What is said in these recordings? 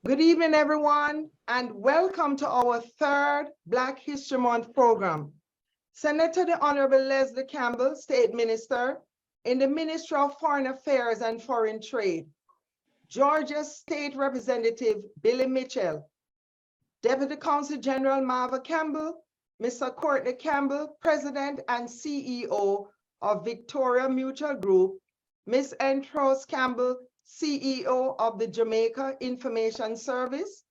Good evening, everyone, and welcome to our third Black History Month program. Senator the Honorable Leslie Campbell, State Minister in the Ministry of Foreign Affairs and Foreign Trade, Georgia State Representative Billy Mitchell, Deputy Consul General Marva Campbell, Mr. Courtney Campbell, President and CEO of Victoria Mutual Group, Ms. Entrose Campbell, CEO of the Jamaica Information Service,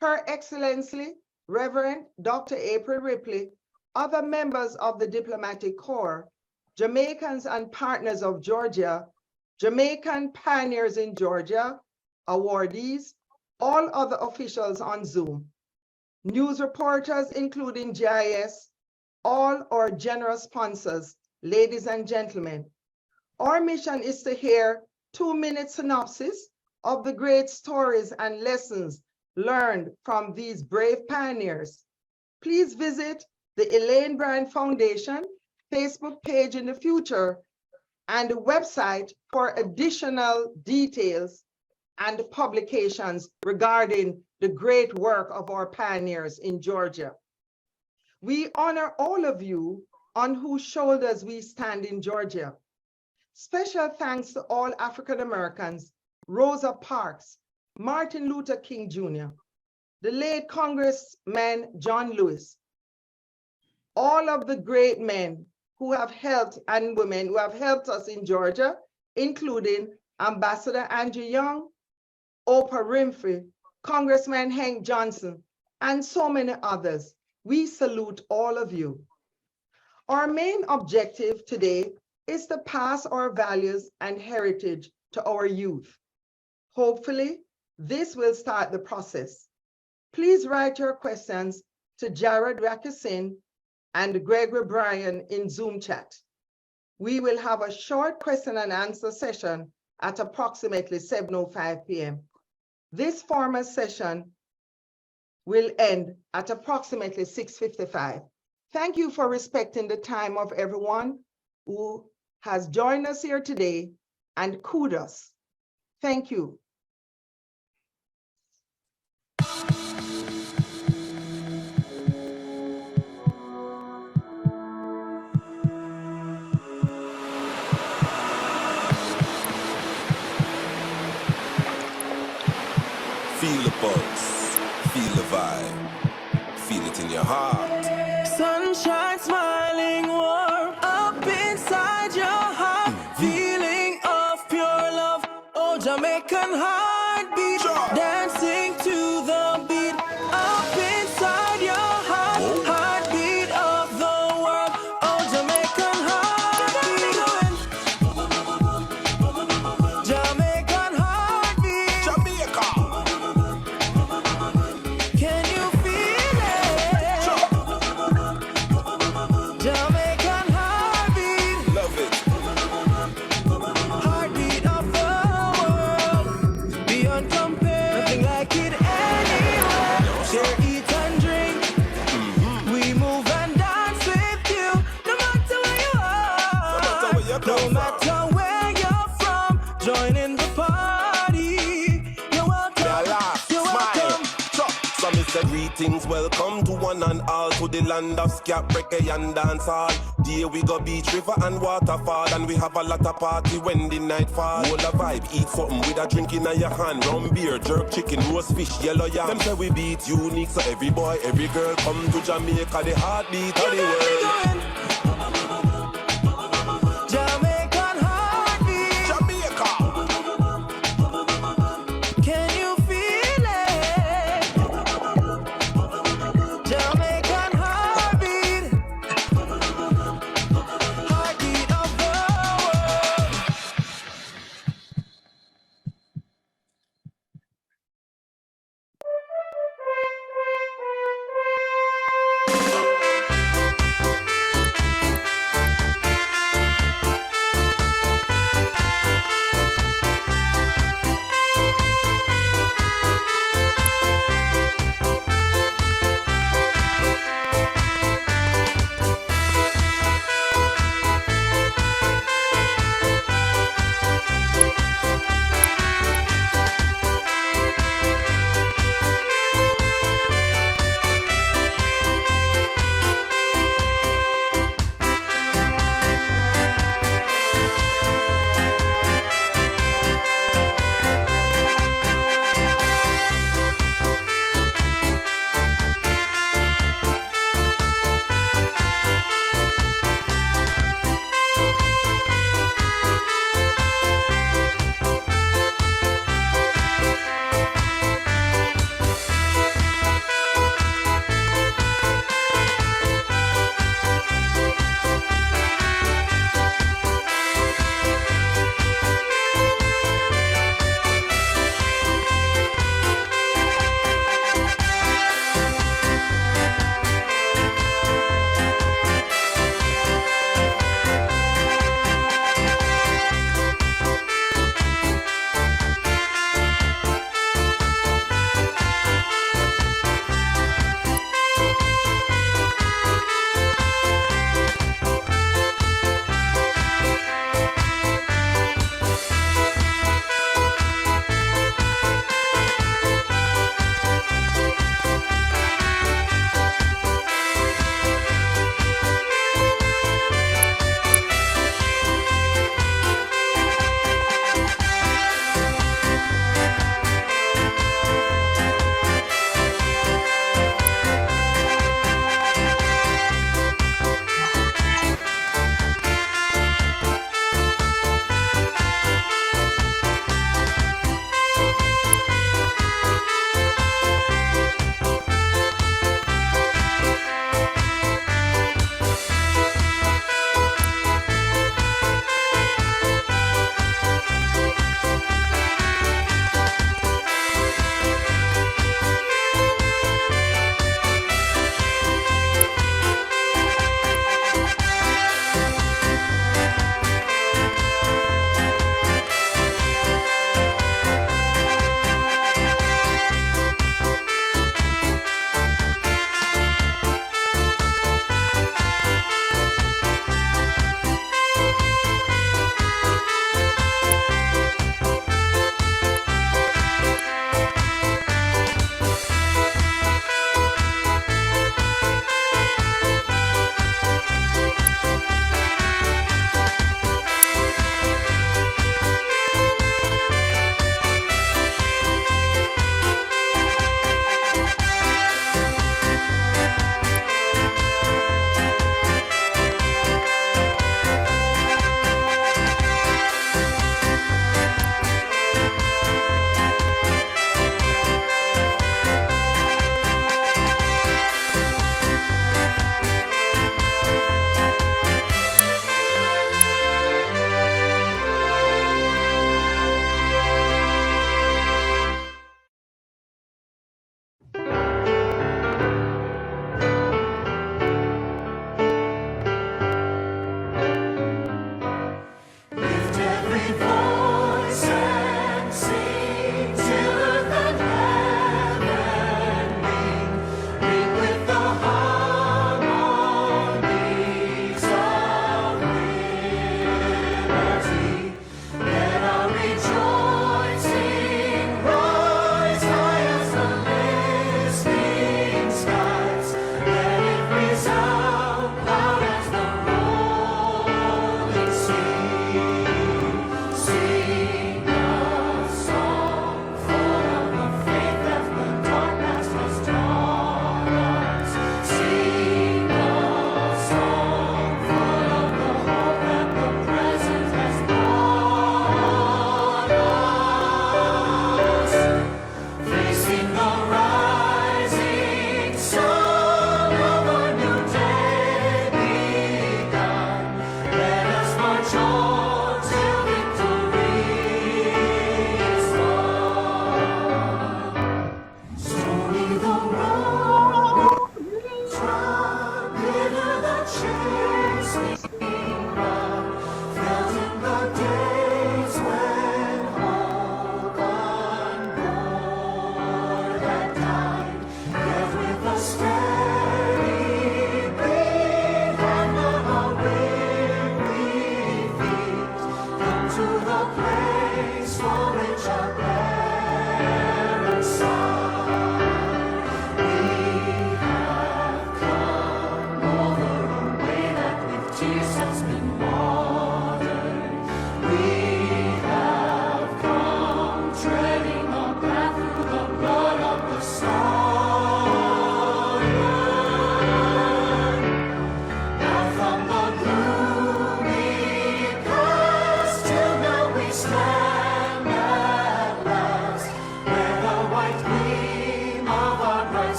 Her Excellency, Reverend Dr. April Ripley, other members of the Diplomatic Corps, Jamaicans and partners of Georgia, Jamaican pioneers in Georgia, awardees, all other officials on Zoom, news reporters, including GIS, all our generous sponsors, ladies and gentlemen. Our mission is to hear 2-minute synopsis of the great stories and lessons learned from these brave pioneers. Please visit the Elaine Bryan Foundation Facebook page in the future and the website for additional details and publications regarding the great work of our pioneers in Georgia. We honor all of you on whose shoulders we stand in Georgia. Special thanks to all African Americans, Rosa Parks, Martin Luther King Jr., the late Congressman John Lewis, all of the great men who have helped and women who have helped us in Georgia, including Ambassador Andrew Young, Oprah Winfrey, Congressman Hank Johnson, and so many others. We salute all of you. Our main objective today is to pass our values and heritage to our youth. Hopefully, this will start the process. Please write your questions to Jared Rakusin and Gregory Bryan in Zoom chat. We will have a short question and answer session at approximately 7:05 p.m. This formal session will end at approximately 6:55. Thank you for respecting the time of everyone who has joined us here today, and kudos. Thank you. Feel the pulse, feel the vibe, feel it in your heart. Sunshine smiling warm up inside your heart, feeling of pure love. Oh, Jamaican heartbeat, dancing to the beat up inside your heart. Whoa. Heartbeat of the world. Oh, Jamaican heartbeat. Jamaican heartbeat. Jamaica! Can you feel it? Jamaican heartbeat. Love it. Heartbeat of the world. Beyond compare. Nothing like it anywhere. Share, eat and drink. We move and dance with you. No matter where you are. No matter where you come No from. matter where you're from. Join in the party. You're welcome. They laugh, You're smile. welcome. So me say greetings, welcome to one and all, to the land of scap, reggae and dance hall. There we go beach, river and waterfall, and we have a lot of party when the night fall. Whole a vibe, eat something with a drink in your hand, rum beer, jerk chicken, roast fish, yellow yam. Them say we beat unique, so every boy, every girl come to Jamaica, the heartbeat of the world. Jamaican heartbeat. Jamaica! Can you feel it? Jamaican heartbeat. Heartbeat of the world.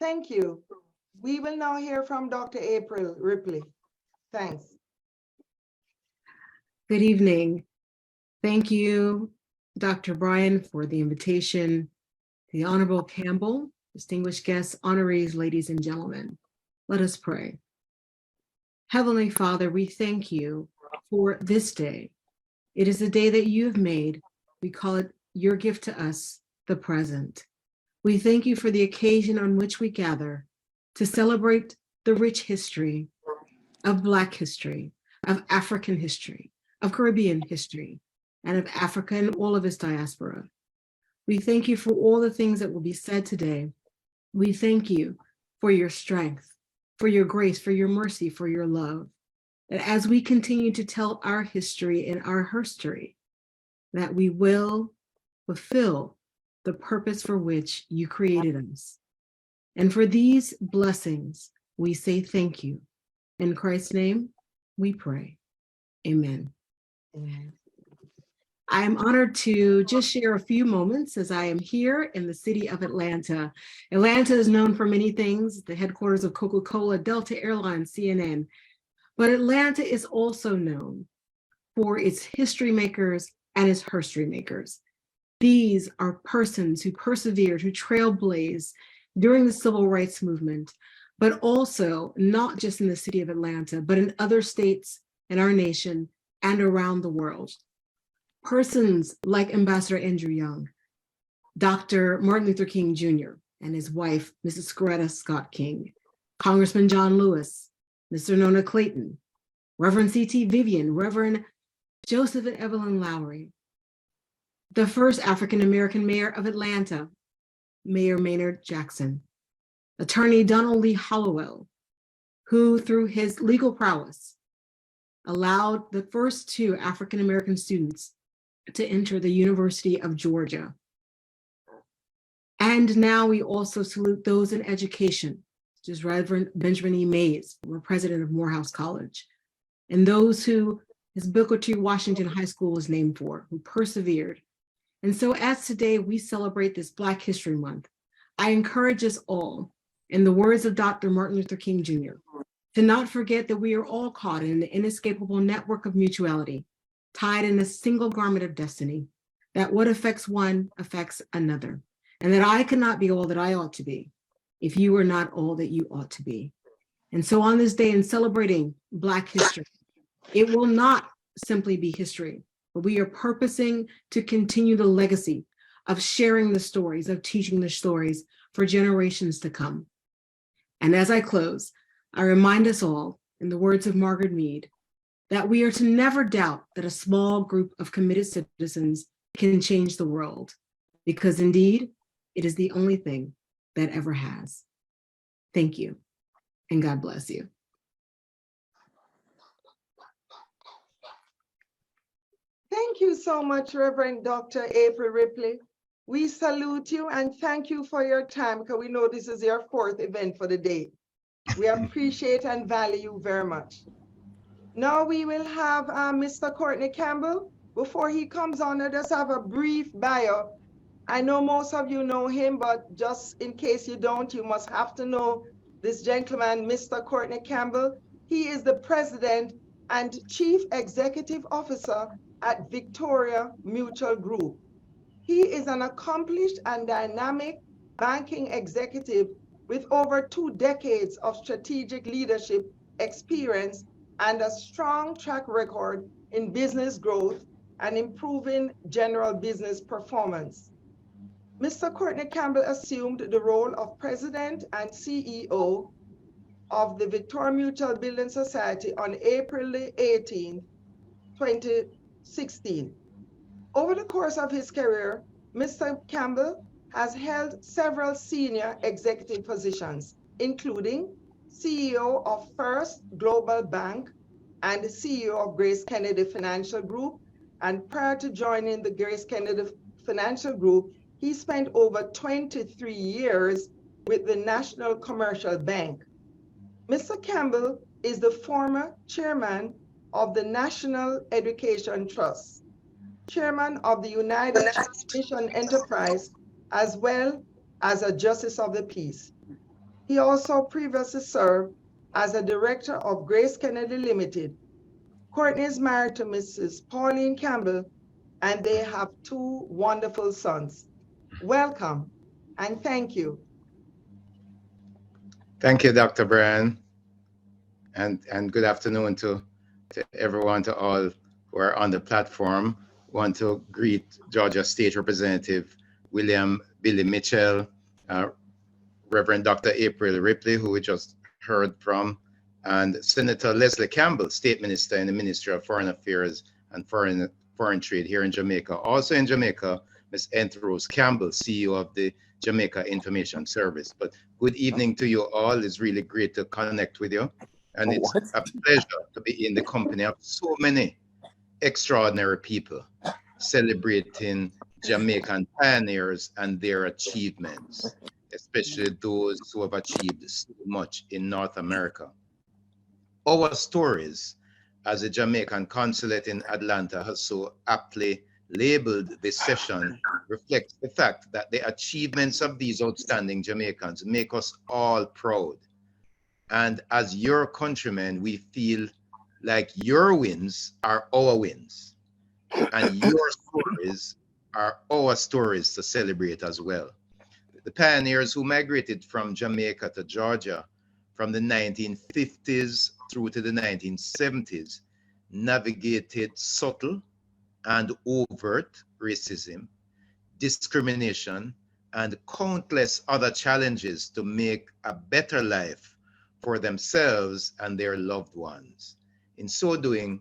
Thank you. We will now hear from Dr. April Ripley. Thanks. Good evening. Thank you, Dr. Bryan, for the invitation. The Honorable Campbell, distinguished guests, honorees, ladies and gentlemen. Let us pray. Heavenly Father, we thank you for this day. It is a day that you have made. We call it your gift to us, the present. We thank you for the occasion on which we gather to celebrate the rich history of Black history, of African history, of Caribbean history, and of Africa and all of its diaspora. We thank you for all the things that will be said today. We thank you for your strength, for your grace, for your mercy, for your love. That as we continue to tell our history and our herstory, that we will fulfill the purpose for which you created us. And for these blessings, we say thank you. In Christ's name, we pray. Amen. Amen. I am honored to just share a few moments as I am here in the city of Atlanta. Atlanta is known for many things, the headquarters of Coca-Cola, Delta Airlines, CNN, but Atlanta is also known for its history makers and its herstory makers. These are persons who persevered, who trailblazed during the civil rights movement, but also not just in the city of Atlanta, but in other states in our nation and around the world. Persons like Ambassador Andrew Young, Dr. Martin Luther King Jr. and his wife, Mrs. Coretta Scott King, Congressman John Lewis, Mr. Nona Clayton, Reverend C.T. Vivian, Reverend Joseph and Evelyn Lowry, the first African-American mayor of Atlanta, Mayor Maynard Jackson, Attorney Donald Lee Hollowell, who through his legal prowess allowed the first two African-American students to enter the University of Georgia. And now we also salute those in education, such as Reverend Benjamin E. Mays, former president of Morehouse College, and those who his Booker T. Washington High School was named for, who persevered. And so as today we celebrate this Black History Month, I encourage us all, in the words of Dr. Martin Luther King Jr., to not forget that we are all caught in an inescapable network of mutuality, tied in a single garment of destiny, that what affects one affects another, and that I cannot be all that I ought to be if you are not all that you ought to be. And so on this day in celebrating Black history, it will not simply be history, but we are purposing to continue the legacy of sharing the stories, of teaching the stories for generations to come. And as I close, I remind us all, in the words of Margaret Mead, that we are to never doubt that a small group of committed citizens can change the world, because indeed, it is the only thing that ever has. Thank you, and God bless you. Thank you so much, Reverend Dr. April Ripley. We salute you and thank you for your time, because we know this is your fourth event for the day. We appreciate and value you very much. Now we will have Mr. Courtney Campbell. Before he comes on, let us have a brief bio. I know most of you know him, but just in case you don't, you must have to know this gentleman, Mr. Courtney Campbell. He is the president and chief executive officer at Victoria Mutual Group. He is an accomplished and dynamic banking executive with over 2 decades of strategic leadership experience and a strong track record in business growth and improving general business performance. Mr. Courtney Campbell assumed the role of president and CEO of the Victoria Mutual Building Society on April 18, 2016. Over the course of his career, Mr. Campbell has held several senior executive positions, including CEO of First Global Bank and CEO of Grace Kennedy Financial Group. And prior to joining the Grace Kennedy Financial Group, he spent over 23 years with the National Commercial Bank. Mr. Campbell is the former chairman of the National Education Trust, chairman of the United Transmission Enterprise, as well as a Justice of the Peace. He also previously served as a director of Grace Kennedy Limited. Courtney is married to Mrs. Pauline Campbell, and they have two wonderful sons. Welcome and thank you. Thank you, Dr. Bryan, and good afternoon to everyone, to all who are on the platform. Want to greet Georgia State Representative William Billy Mitchell, Reverend Dr. April Ripley, who we just heard from, and Senator Leslie Campbell, State Minister in the Ministry of Foreign Affairs and Foreign Trade here in Jamaica. Also in Jamaica, Ms. Rose Campbell, CEO of the Jamaica Information Service. But good evening to you all. It's really great to connect with you. And it's a pleasure to be in the company of so many extraordinary people celebrating Jamaican pioneers and their achievements, especially those who have achieved so much in North America. Our stories, as the Jamaican consulate in Atlanta has so aptly labeled this session, reflects the fact that the achievements of these outstanding Jamaicans make us all proud. And as your countrymen, we feel like your wins are our wins, and your stories are our stories to celebrate as well. The pioneers who migrated from Jamaica to Georgia from the 1950s through to the 1970s navigated subtle and overt racism, discrimination, and countless other challenges to make a better life for themselves and their loved ones. In so doing,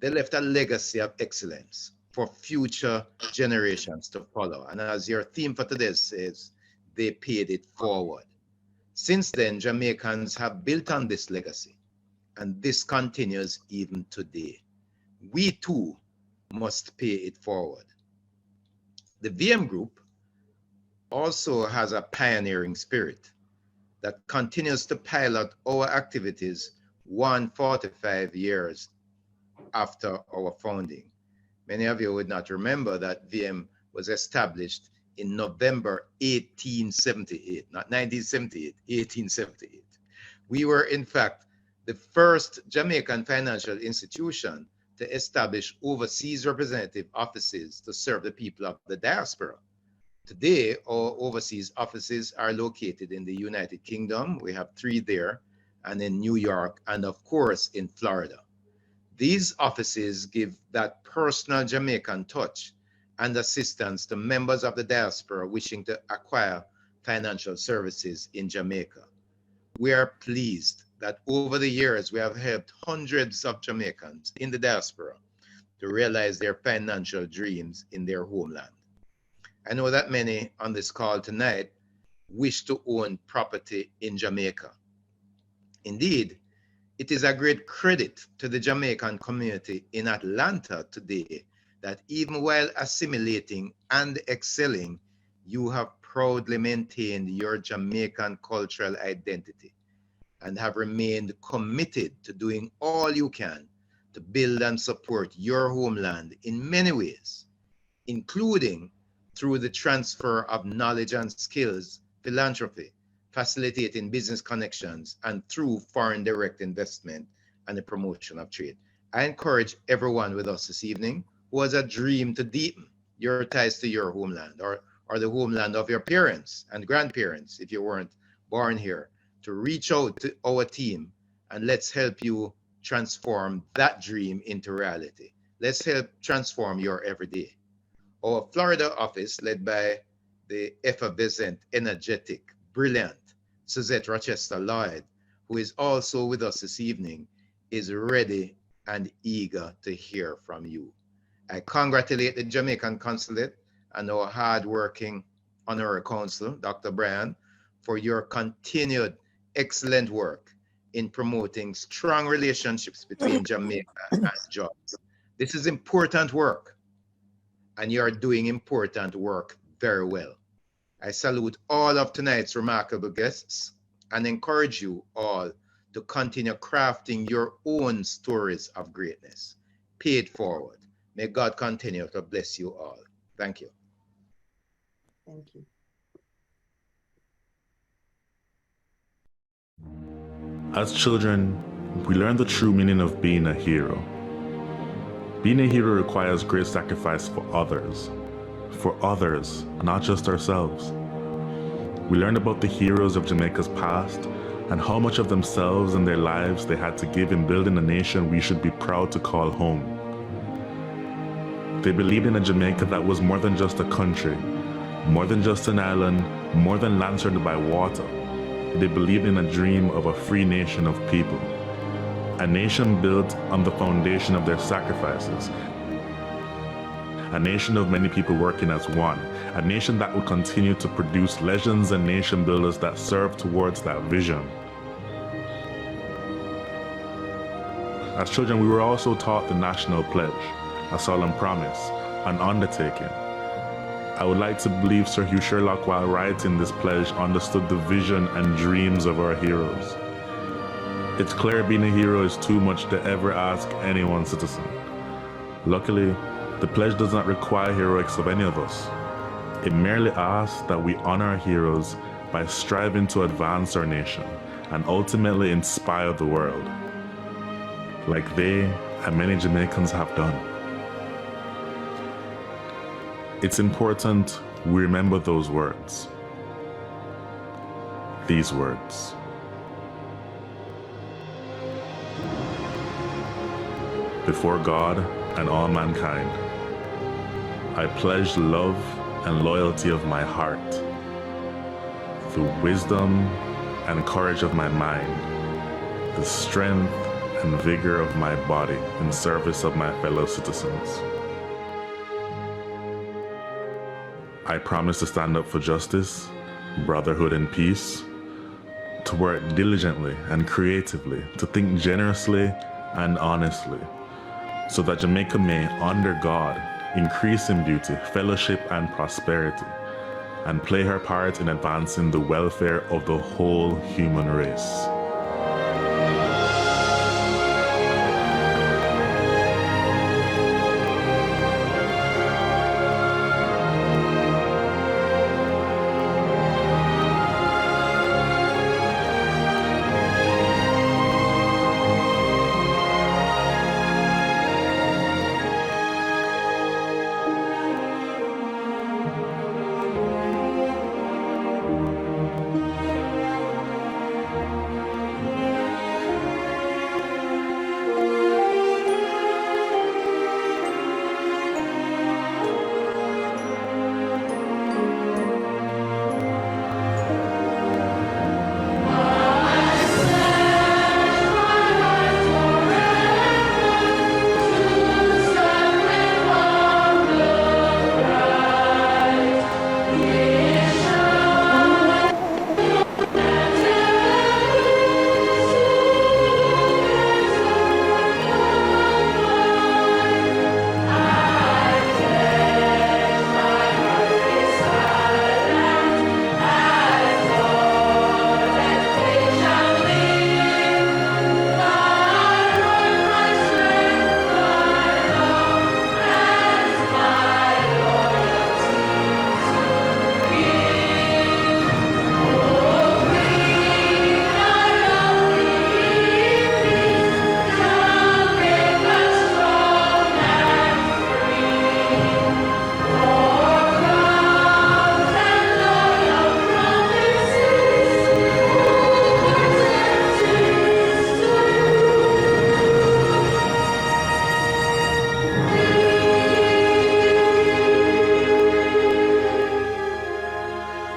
they left a legacy of excellence for future generations to follow. And as your theme for today says, they paid it forward. Since then, Jamaicans have built on this legacy, and this continues even today. We too must pay it forward. The VM Group also has a pioneering spirit that continues to pilot our activities 145 years after our founding. Many of you would not remember that VM was established in November 1878, not 1978, 1878. We were, in fact, the first Jamaican financial institution to establish overseas representative offices to serve the people of the diaspora. Today, our overseas offices are located in the United Kingdom. We have 3 there, and in New York, and of course, in Florida. These offices give that personal Jamaican touch and assistance to members of the diaspora wishing to acquire financial services in Jamaica. We are pleased that over the years, we have helped hundreds of Jamaicans in the diaspora to realize their financial dreams in their homeland. I know that many on this call tonight wish to own property in Jamaica. Indeed, it is a great credit to the Jamaican community in Atlanta today that even while assimilating and excelling, you have proudly maintained your Jamaican cultural identity and have remained committed to doing all you can to build and support your homeland in many ways, including through the transfer of knowledge and skills, philanthropy, facilitating business connections, and through foreign direct investment and the promotion of trade. I encourage everyone with us this evening who has a dream to deepen your ties to your homeland or the homeland of your parents and grandparents if you weren't born here, to reach out to our team and let's help you transform that dream into reality. Let's help transform your everyday. Our Florida office, led by the effervescent, energetic, brilliant Suzette Rochester Lloyd, who is also with us this evening, is ready and eager to hear from you. I congratulate the Jamaican Consulate and our hard-working Honorary Consul, Dr. Bryan, for your continued excellent work in promoting strong relationships between Jamaica and Georgia. This is important work, and you are doing important work very well. I salute all of tonight's remarkable guests and encourage you all to continue crafting your own stories of greatness. Pay it forward. May God continue to bless you all. Thank you. Thank you. As children, we learn the true meaning of being a hero. Being a hero requires great sacrifice for others, not just ourselves. We learn about the heroes of Jamaica's past and how much of themselves and their lives they had to give in building a nation we should be proud to call home. They believed in a Jamaica that was more than just a country, more than just an island, more than land surrounded by water. They believed in a dream of a free nation of people, a nation built on the foundation of their sacrifices, a nation of many people working as one, a nation that would continue to produce legends and nation builders that serve towards that vision. As children, we were also taught the national pledge, a solemn promise, an undertaking. I would like to believe Sir Hugh Sherlock, while writing this pledge, understood the vision and dreams of our heroes. It's clear being a hero is too much to ever ask any one citizen. Luckily, the pledge does not require heroics of any of us. It merely asks that we honor our heroes by striving to advance our nation and ultimately inspire the world, like they and many Jamaicans have done. It's important we remember those words. These words. Before God and all mankind, I pledge the love and loyalty of my heart, the wisdom and courage of my mind, the strength and vigor of my body in service of my fellow citizens. I promise to stand up for justice, brotherhood, and peace, to work diligently and creatively, to think generously and honestly, so that Jamaica may, under God, increase in beauty, fellowship, and prosperity, and play her part in advancing the welfare of the whole human race.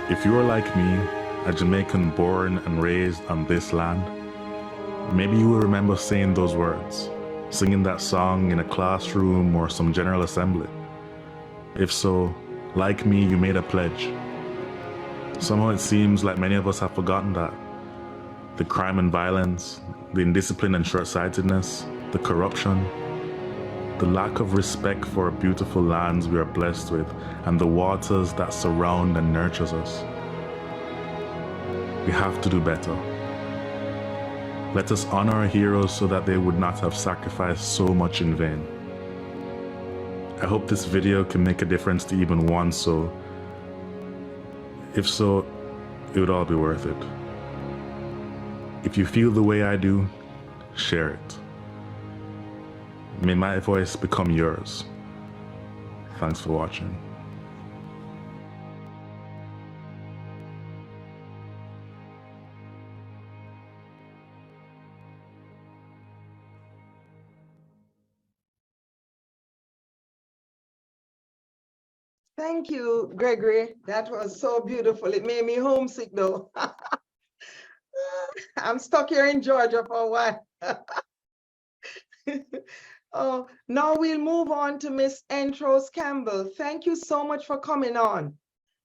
If you are like me, a Jamaican born and raised on this land, maybe you will remember saying those words, singing that song in a classroom or some general assembly. If so, like me, you made a pledge. Somehow it seems like many of us have forgotten that. The crime and violence, the indiscipline and short-sightedness, the corruption, the lack of respect for our beautiful lands we are blessed with, and the waters that surround and nurtures us. We have to do better. Let us honor our heroes so that they would not have sacrificed so much in vain. I hope this video can make a difference to even one soul. If so, it would all be worth it. If you feel the way I do, share it. May my voice become yours. Thanks for watching. Thank you, Gregory. That was so beautiful. It made me homesick though. I'm stuck here in Georgia for a while. Oh, now we'll move on to Miss Entros Campbell. Thank you so much for coming on.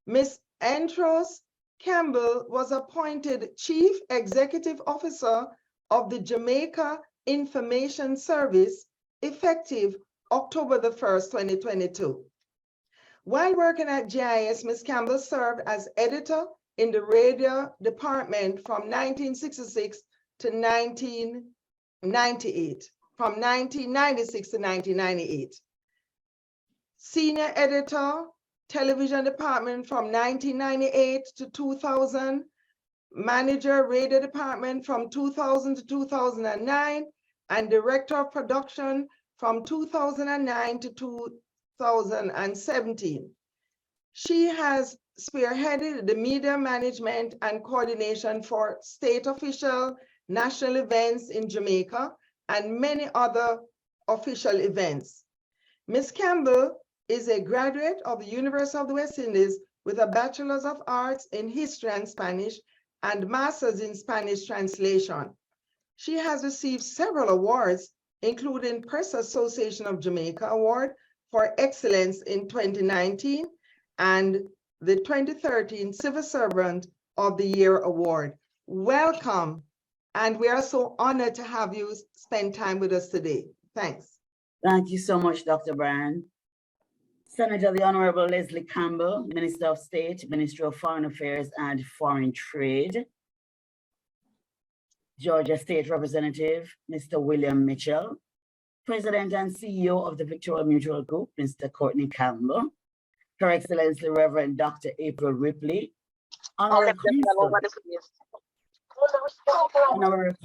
Miss Entros Campbell was appointed Chief Executive Officer of the Jamaica Information Service effective October the 1st, 2022. While working at GIS, Ms. Campbell served as editor in the radio department from 1966 to 1998. From 1996 to 1998. Senior editor, television department from 1998 to 2000. Manager, radio department from 2000 to 2009. And director of production from 2009 to 2017. She has spearheaded the media management and coordination for state official, national events in Jamaica, and many other official events. Ms. Campbell is a graduate of the University of the West Indies with a Bachelor's of Arts in History and Spanish and Master's in Spanish Translation. She has received several awards, including Press Association of Jamaica Award for Excellence in 2019 and the 2013 Civil Servant of the Year Award. Welcome. And we are so honored to have you spend time with us today. Thanks. Thank you so much, Dr. Bryan. Senator, the Honorable Leslie Campbell, Minister of State, Minister of Foreign Affairs and Foreign Trade. Georgia State Representative, Mr. William Mitchell. President and CEO of the Victoria Mutual Group, Mr. Courtney Campbell. Her Excellency, Reverend Dr. April Ripley. Honorary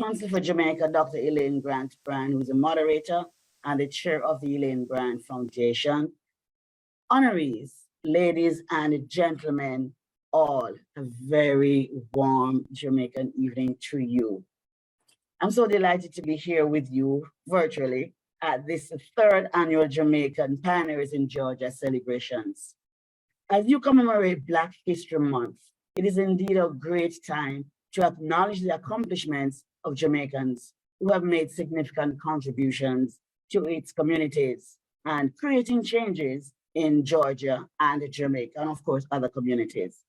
Council for Jamaica, Dr. Elaine Bryan, who's a moderator and the chair of the Elaine Bryan Foundation. Honorees, ladies and gentlemen, all a very warm Jamaican evening to you. I'm so delighted to be here with you virtually at this third annual Jamaican Pioneers in Georgia celebrations. As you commemorate Black History Month, it is indeed a great time to acknowledge the accomplishments of Jamaicans who have made significant contributions to its communities and creating changes in Georgia and Jamaica, and of course, other communities.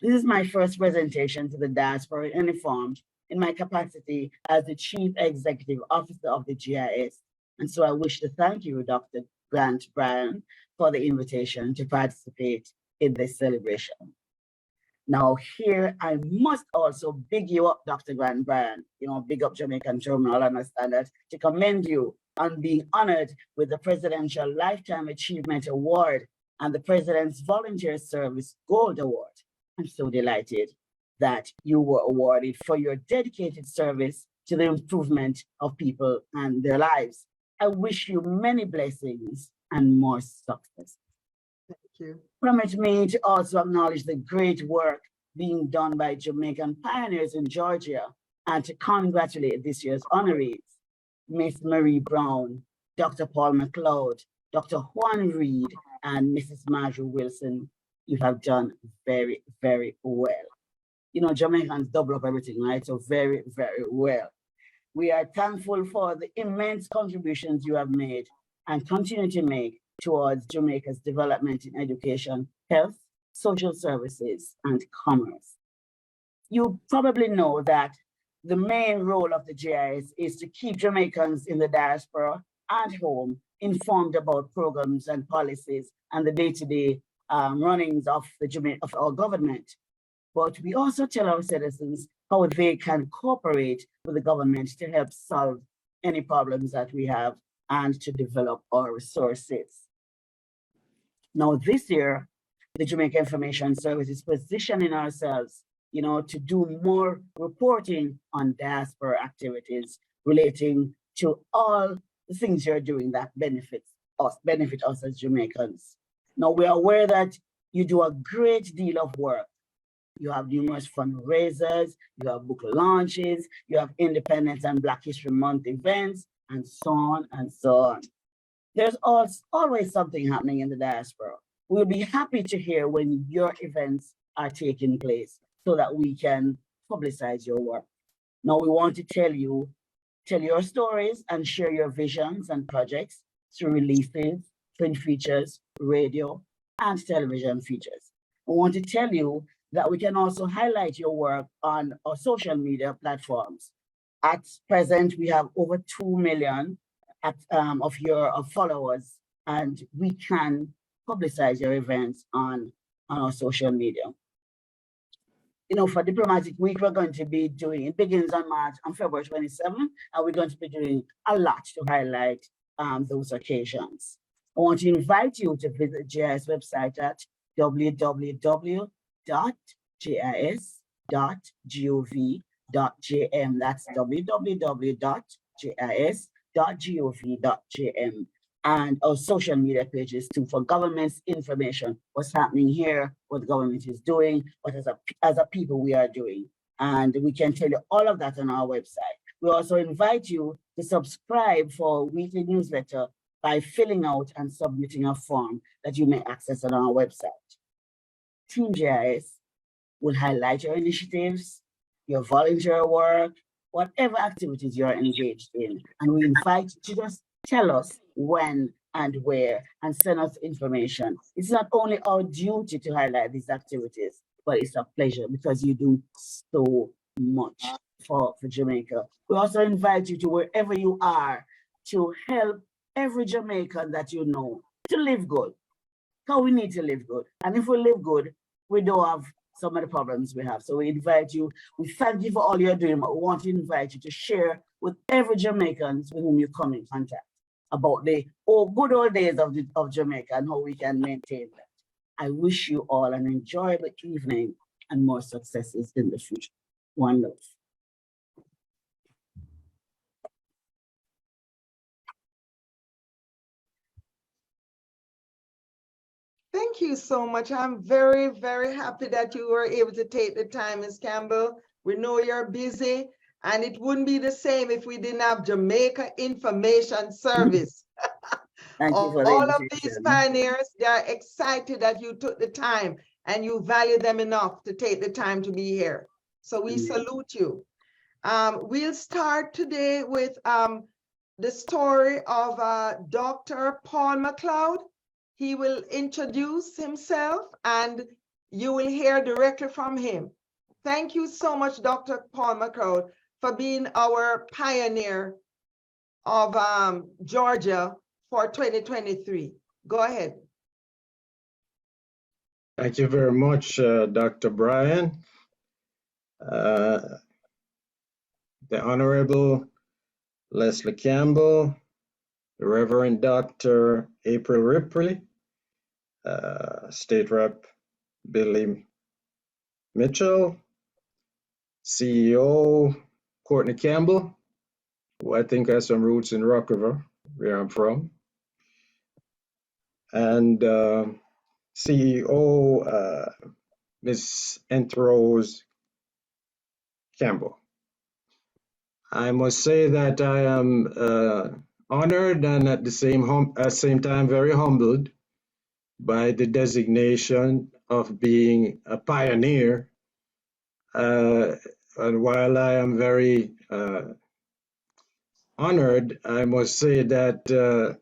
This is my first presentation to the diaspora in any form in my capacity as the Chief Executive Officer of the GIS. And so I wish to thank you, Dr. Grant Bryan, for the invitation to participate in this celebration. Now here, I must also big you up, Dr. Grant Bryan, big up Jamaican terminal, understand that, to commend you on being honored with the Presidential Lifetime Achievement Award and the President's Volunteer Service Gold Award. I'm so delighted that you were awarded for your dedicated service to the improvement of people and their lives. I wish you many blessings and more success. Thank you. Permit me to also acknowledge the great work being done by Jamaican pioneers in Georgia and to congratulate this year's honorees, Miss Marie Brown, Dr. Paul McLeod, Dr. Juan Reed, and Mrs. Marjorie Wilson. You have done very, very well. Jamaicans double up everything, right? So very, very well. We are thankful for the immense contributions you have made and continue to make towards Jamaica's development in education, health, social services, and commerce. You probably know that the main role of the GIS is to keep Jamaicans in the diaspora and home informed about programs and policies and the day-to-day runnings of our government. But we also tell our citizens how they can cooperate with the government to help solve any problems that we have and to develop our resources. Now, this year, the Jamaica Information Service is positioning ourselves to do more reporting on diaspora activities relating to all the things you're doing that benefit us as Jamaicans. Now, we are aware that you do a great deal of work. You have numerous fundraisers, you have book launches, you have Independence and Black History Month events, and so on and so on. There's always something happening in the diaspora. We'll be happy to hear when your events are taking place so that we can publicize your work. Now, we want to tell your stories and share your visions and projects through releases, print features, radio, and television features. We want to tell you that we can also highlight your work on our social media platforms. At present, we have over 2 million of your followers, and we can publicize your events on our social media. For Diplomatic Week, we're going to be doing, it begins on February 27th, and we're going to be doing a lot to highlight those occasions. I want to invite you to visit GIS website at www.gis.gov.jm. That's www.gis.gov.jm. And our social media pages too, for government's information, what's happening here, what the government is doing, what as a people we are doing. And we can tell you all of that on our website. We also invite you to subscribe for a weekly newsletter by filling out and submitting a form that you may access on our website. Team GIS will highlight your initiatives, your volunteer work, whatever activities you're engaged in. And we invite you to just tell us when and where and send us information. It's not only our duty to highlight these activities, but it's a pleasure because you do so much for Jamaica. We also invite you to wherever you are to help every Jamaican that you know to live good. Because we need to live good. And if we live good, we don't have some of the problems we have. So we invite you, we thank you for all you're doing, but we want to invite you to share with every Jamaican with whom you come in contact about the good old days of Jamaica and how we can maintain that. I wish you all an enjoyable evening and more successes in the future. One love. Thank you so much. I'm very, very happy that you were able to take the time, Ms. Campbell. We know you're busy, and it wouldn't be the same if we didn't have Jamaica Information Service. Thank you for all of these pioneers, they are excited that you took the time and you value them enough to take the time to be here. So we salute you. We'll start today with the story of Dr. Paul McLeod. He will introduce himself and you will hear directly from him. Thank you so much, Dr. Paul McLeod, for being our pioneer of Georgia for 2023. Go ahead. Thank you very much, Dr. Bryan. The Honorable Leslie Campbell, the Reverend Dr. April Ripley, State Rep Billy Mitchell, CEO Courtney Campbell, who I think has some roots in Rock River, where I'm from, and CEO Miss Entrose Campbell. I must say that I am honored and at the same time very humbled by the designation of being a pioneer. And while I am very honored, I must say that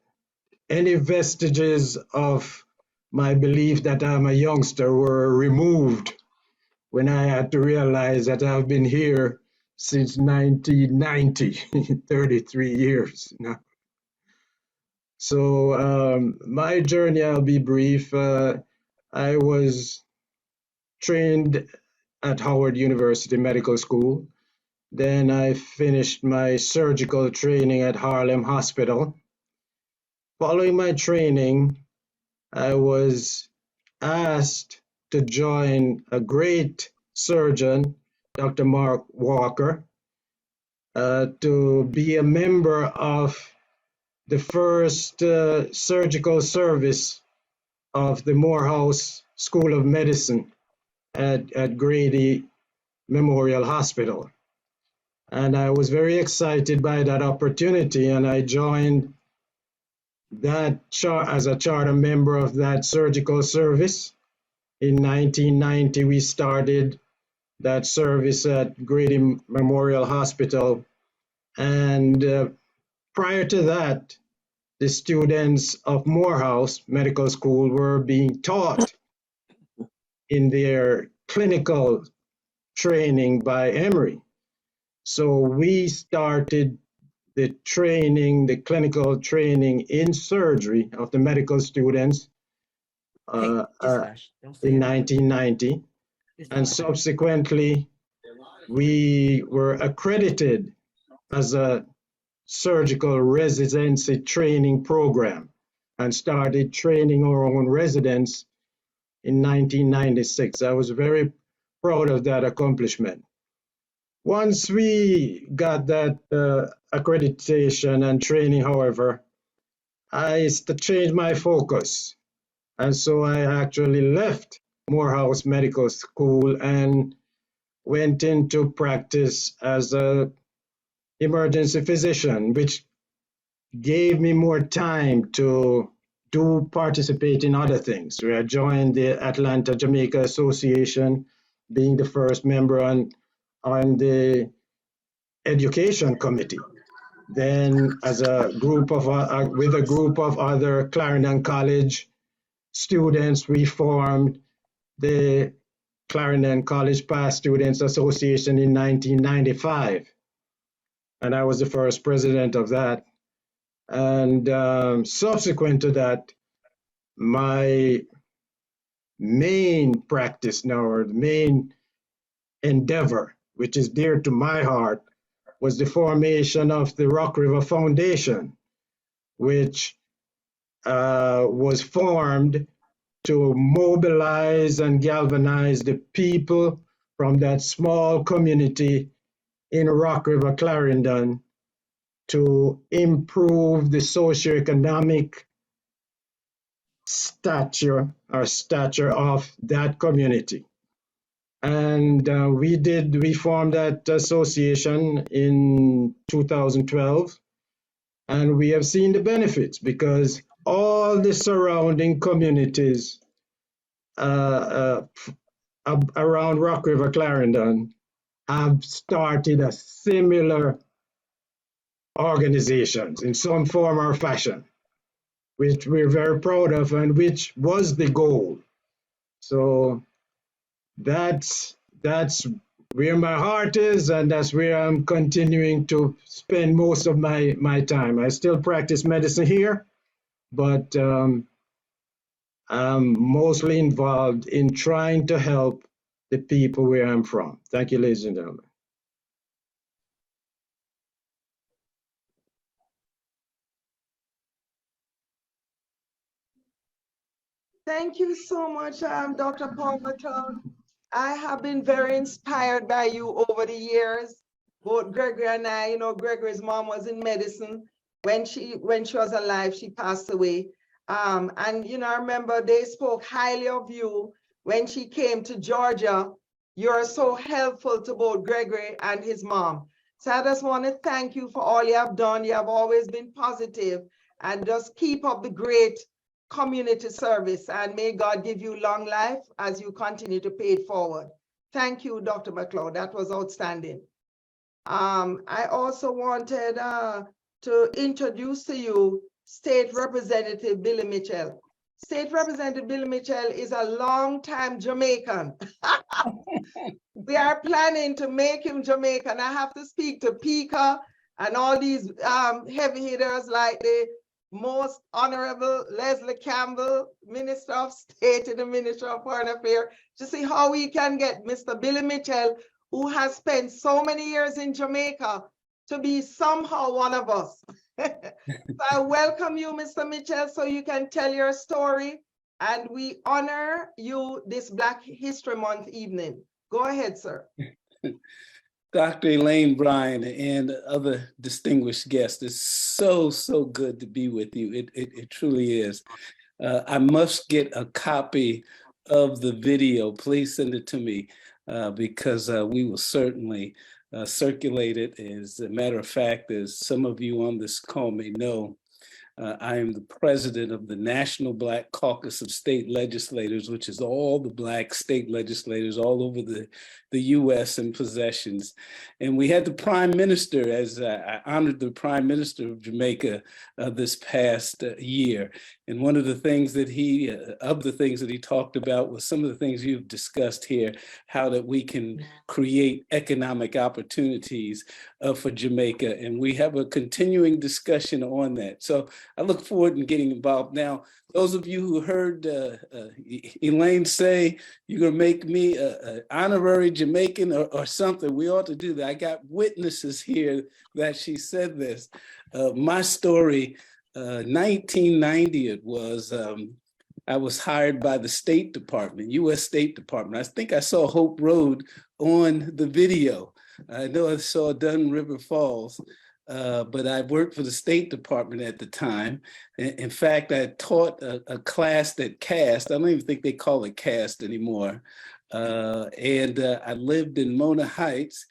any vestiges of my belief that I'm a youngster were removed when I had to realize that I've been here since 1990, 33 years now. So my journey, I'll be brief. I was trained at Howard University Medical School. Then I finished my surgical training at Harlem Hospital. Following my training, I was asked to join a great surgeon, Dr. Mark Walker, to be a member of the first surgical service of the Morehouse School of Medicine at Grady Memorial Hospital. And I was very excited by that opportunity, and I joined that as a charter member of that surgical service. In 1990, we started that service at Grady Memorial Hospital. And prior to that, the students of Morehouse Medical School were being taught in their clinical training by Emory. So we started the training, the clinical training in surgery of the medical students in 1990. And subsequently, we were accredited as a surgical residency training program and started training our own residents in 1996. I was very proud of that accomplishment. Once we got that accreditation and training, however, I changed my focus. And so I actually left Morehouse Medical School and went into practice as an emergency physician, which gave me more time to participate in other things. So I joined the Atlanta Jamaica Association, being the first member on the education committee. Then as a group of, with a group of other Clarendon College students, we formed the Clarendon College Past Students Association in 1995. And I was the first president of that. And subsequent to that, my main practice now, or the main endeavor, which is dear to my heart, was the formation of the Rock River Foundation, which was formed to mobilize and galvanize the people from that small community in Rock River, Clarendon, to improve the socioeconomic stature of that community. And we formed that association in 2012, and we have seen the benefits because all the surrounding communities around Rock River, Clarendon have started a similar organizations in some form or fashion, which we're very proud of and which was the goal. So that's where my heart is, and that's where I'm continuing to spend most of my time. I still practice medicine here, but I'm mostly involved in trying to help the people where I'm from. Thank you, ladies and gentlemen. Thank you so much, Dr. Paul McLeod. I have been very inspired by you over the years. Both Gregory and I, you know, Gregory's mom was in medicine. When she was alive, she passed away. And, you know, I remember they spoke highly of you when she came to Georgia. You're so helpful to both Gregory and his mom. So I just want to thank you for all you have done. You have always been positive, and just keep up the great community service, and may God give you long life as you continue to pay it forward. Thank you, Dr. McLeod. That was outstanding. I also wanted to introduce to you State Representative Billy Mitchell. State Representative Billy Mitchell is a longtime Jamaican. We are planning to make him Jamaican. I have to speak to Pika and all these heavy hitters like the Most Honorable Leslie Campbell, Minister of State in the Ministry of Foreign Affairs, to see how we can get Mr. Billy Mitchell, who has spent so many years in Jamaica, to be somehow one of us. So I welcome you, Mr. Mitchell, so you can tell your story, and we honor you this Black History Month evening. Go ahead, sir. Dr. Elaine Bryan and other distinguished guests, it's so good to be with you. It truly is. I must get a copy of the video. Please send it to me because we will certainly circulate it. As a matter of fact, as some of you on this call may know, I am the president of the National Black Caucus of State Legislators, which is all the Black state legislators all over the U.S. in possessions. And we had the Prime Minister, as I honored the Prime Minister of Jamaica this past year. And one of the things that he talked about was some of the things you've discussed here, how that we can create economic opportunities for Jamaica. And we have a continuing discussion on that. So I look forward to getting involved. Now, those of you who heard Elaine say, you're gonna make me an honorary Jamaican or something, we ought to do that. I got witnesses here that she said this. My story, 1990 it was, I was hired by the State Department, US State Department. I think I saw Hope Road on the video. I know I saw Dunn River Falls, but I worked for the State Department at the time. In fact, I taught a class that CAST. I don't even think they call it CAST anymore. And I lived in Mona Heights,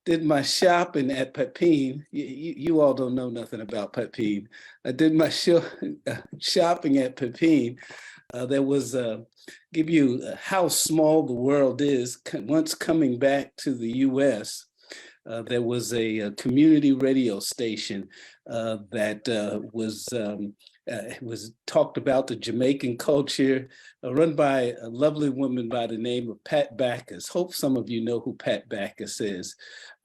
did my shopping at Pepin. You all don't know nothing about Pepin. I did my shopping at Pepin. There was, give you how small the world is. Once coming back to the US, there was a community radio station that was talked about the Jamaican culture, run by a lovely woman by the name of Pat Backus. Hope some of you know who Pat Backus is,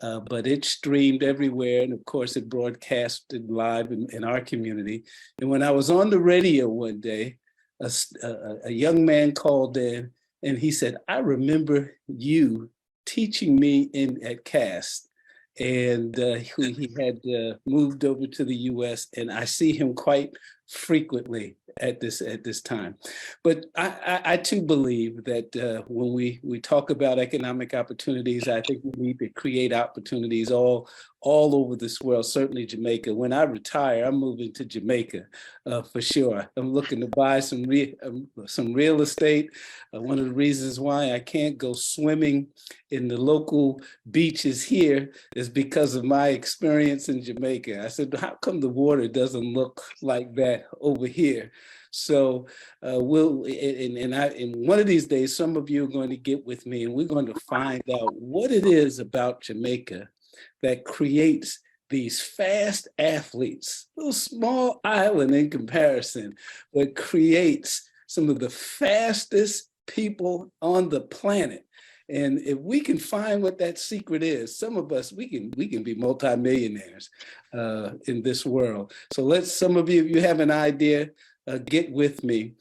but it streamed everywhere. And of course it broadcasted live in our community. And when I was on the radio one day, a young man called in and he said, I remember you teaching me at CAST. And he had moved over to the US, and I see him quite frequently at this time. But I too believe that when we talk about economic opportunities, I think we need to create opportunities all over this world, certainly Jamaica. When I retire, I'm moving to Jamaica for sure. I'm looking to buy some real estate. One of the reasons why I can't go swimming in the local beaches here is because of my experience in Jamaica. I said, how come the water doesn't look like that over here? So and one of these days, some of you are going to get with me and we're going to find out what it is about Jamaica that creates these fast athletes, a little small island in comparison, but creates some of the fastest people on the planet. And if we can find what that secret is, some of us, we can be multimillionaires in this world. So some of you, if you have an idea, get with me.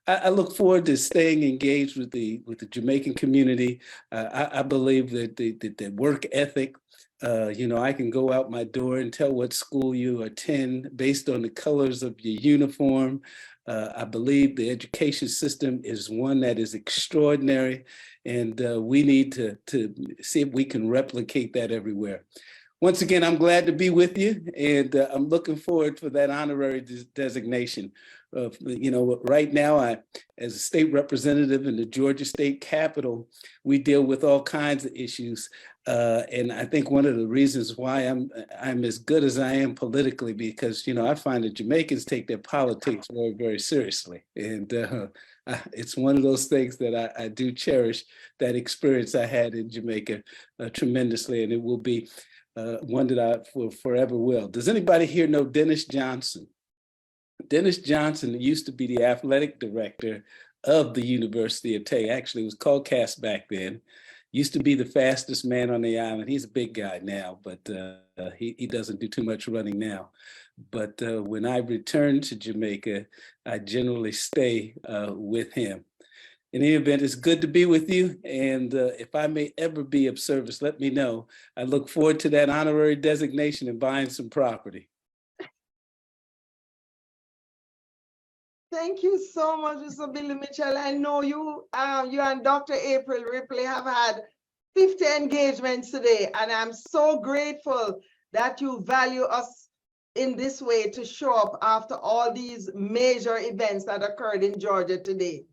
I look forward to staying engaged with the Jamaican community. I believe that the work ethic, I can go out my door and tell what school you attend based on the colors of your uniform. I believe the education system is one that is extraordinary, and we need to see if we can replicate that everywhere. Once again, I'm glad to be with you, and I'm looking forward for that honorary designation. Right now, as a state representative in the Georgia State Capitol, we deal with all kinds of issues. And I think one of the reasons why I'm as good as I am politically, because, I find that Jamaicans take their politics very, very seriously. And it's one of those things that I do cherish, that experience I had in Jamaica tremendously. And it will be one that I forever will. Does anybody here know Dennis Johnson? Dennis Johnson used to be the athletic director of the University of Texas. Actually, it was called CAST back then. Used to be the fastest man on the island. He's a big guy now, but he doesn't do too much running now. But when I return to Jamaica, I generally stay with him. In any event, it's good to be with you. And if I may ever be of service, let me know. I look forward to that honorary designation and buying some property. Thank you so much, Mr. Billy Mitchell. I know you and Dr. April Ripley have had 50 engagements today, and I'm so grateful that you value us in this way to show up after all these major events that occurred in Georgia today.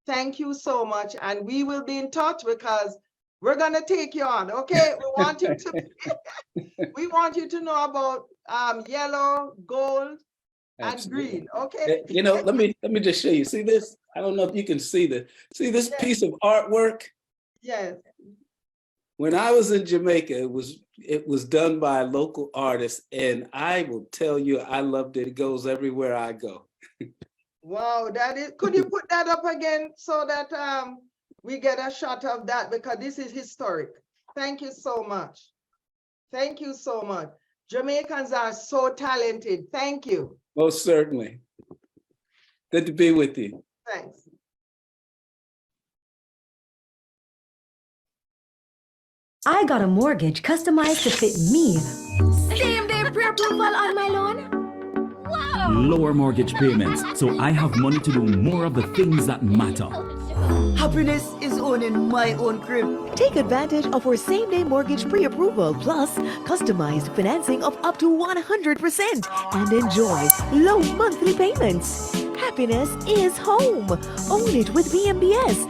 Thank you so much, and we will be in touch because we're gonna take you on, okay? We want you to know about yellow, gold, and Absolutely. green, okay? You know, let me just show you. See this? I don't know if you can see this Yes. piece of artwork. Yes. When I was in Jamaica, it was done by a local artist, and I will tell you, I loved it. It goes everywhere I go. Wow, that is, could you put that up again so that we get a shot of that, because this is historic. Thank you so much. Thank you so much. Jamaicans are so talented. Thank you. Most certainly. Good to be with you. Thanks. I got a mortgage customized to fit me. Same day pre-approval on my loan. Wow! Lower mortgage payments, so I have money to do more of the things that matter. Happiness is owning my own crib. Take advantage of our same-day mortgage pre-approval plus customized financing of up to 100% and enjoy low monthly payments. Happiness is home. Own it with BMBS.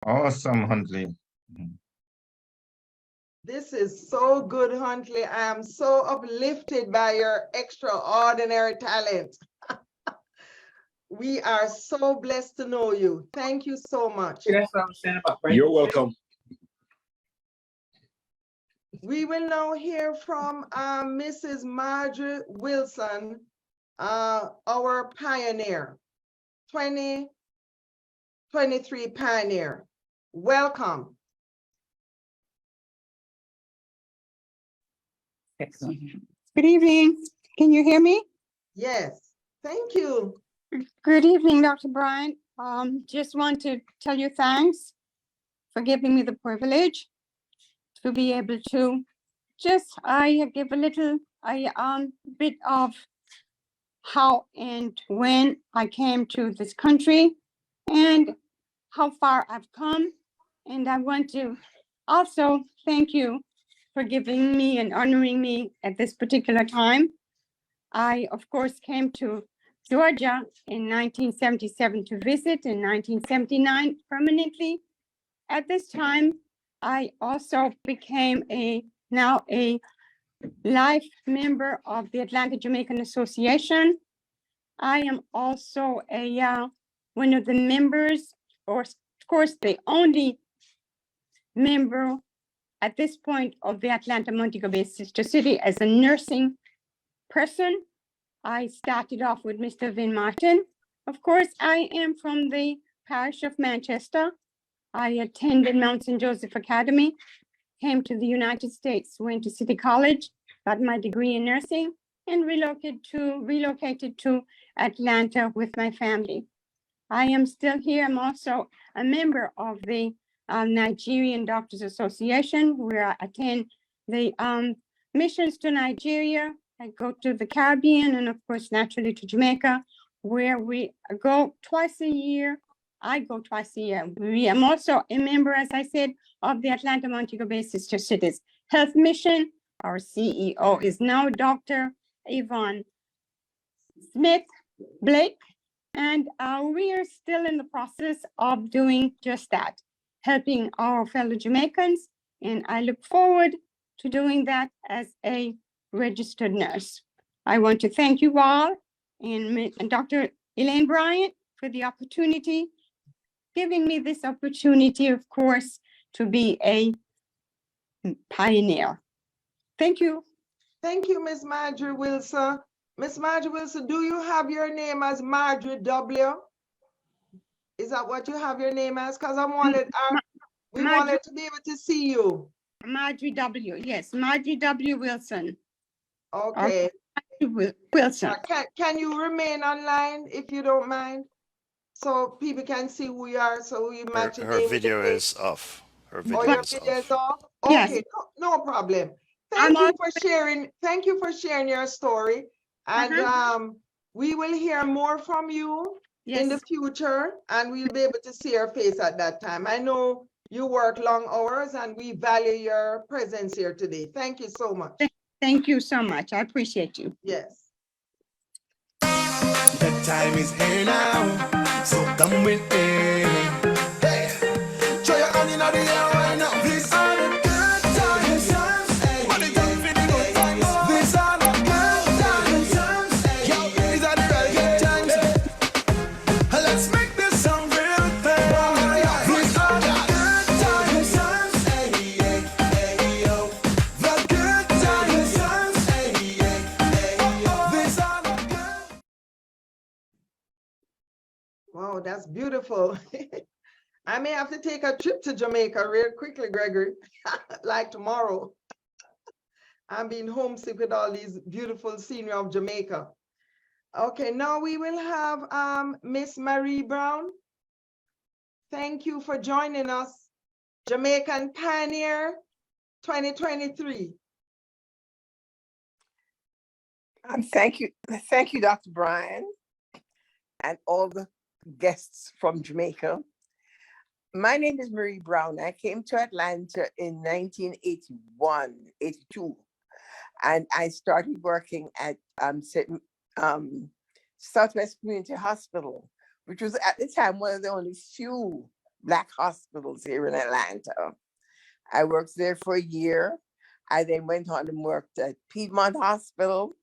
Awesome, Huntley. This is so good, Huntley. I am so uplifted by your extraordinary talent. We are so blessed to know you. Thank you so much. That's what I'm saying about You're welcome. We will now hear from Mrs. Marjorie Wilson, our pioneer, 2023 pioneer. Welcome. Excellent. Good evening. Can you hear me? Yes, thank you. Good evening, Dr. Bryan. Just want to tell you thanks for giving me the privilege to be able to give a little bit of how and when I came to this country and how far I've come. And I want to also thank you for giving me and honoring me at this particular time. I, of course, came to Georgia in 1977 to visit, in 1979 permanently. At this time, I also became now a life member of the Atlanta Jamaican Association. I am also one of the members, or of course, the only member at this point of the Atlanta Montego Bay Sister City as a nursing person. I started off with Mr. Vin Martin. Of course, I am from the parish of Manchester. I attended Mount St. Joseph Academy, came to the United States, went to City College, got my degree in nursing, and relocated to Atlanta with my family. I am still here. I'm also a member of the Nigerian Doctors Association, where I attend the missions to Nigeria. I go to the Caribbean and, of course, naturally to Jamaica, where we go twice a year. I go twice a year. I'm also a member, as I said, of the Atlanta Montego Bay Sister Cities Health Mission. Our CEO is now Dr. Yvonne Smith Blake, and we are still in the process of doing just that, helping our fellow Jamaicans, and I look forward to doing that as a registered nurse. I want to thank you all and Dr. Elaine Bryan for the opportunity, giving me this opportunity, of course, to be a pioneer. Thank you. Thank you, Ms. Marjorie Wilson. Ms. Marjorie Wilson, do you have your name as Marjorie W? Is that what you have your name as? Because we wanted to be able to see you. Marjorie W, yes, Marjorie W. Wilson. Okay. Wilson. Can you remain online if you don't mind? So people can see who you are, so you match your name. Her video is off. Her video is off. Okay, Yes. no problem. Thank you for sharing your story. And we will hear more from you in the future, and we'll be able to see your face at that time. I know you work long hours, and we value your presence here today. Thank you so much. Thank you so much. I appreciate you. Yes. The time is here now, so come with me. Hey, show your hand in the air right now. These are the good times. Hey, what are you feeling good times? These are the good times. Yo, these are the real good times. Let's make this some real thing. These are the good times. Hey, yo, the good times. Hey, these are the good. Wow, that's beautiful. I may have to take a trip to Jamaica real quickly, Gregory, like tomorrow. I'm being homesick with all these beautiful scenery of Jamaica. Okay, now we will have Miss Marie Brown. Thank you for joining us. Jamaican Pioneer 2023. Thank you, Dr. Bryan, and all the guests from Jamaica. My name is Marie Brown. I came to Atlanta in 1981, 82, and I started working at Southwest Community Hospital, which was at the time one of the only few Black hospitals here in Atlanta. I worked there for a year. I then went on and worked at Piedmont Hospital.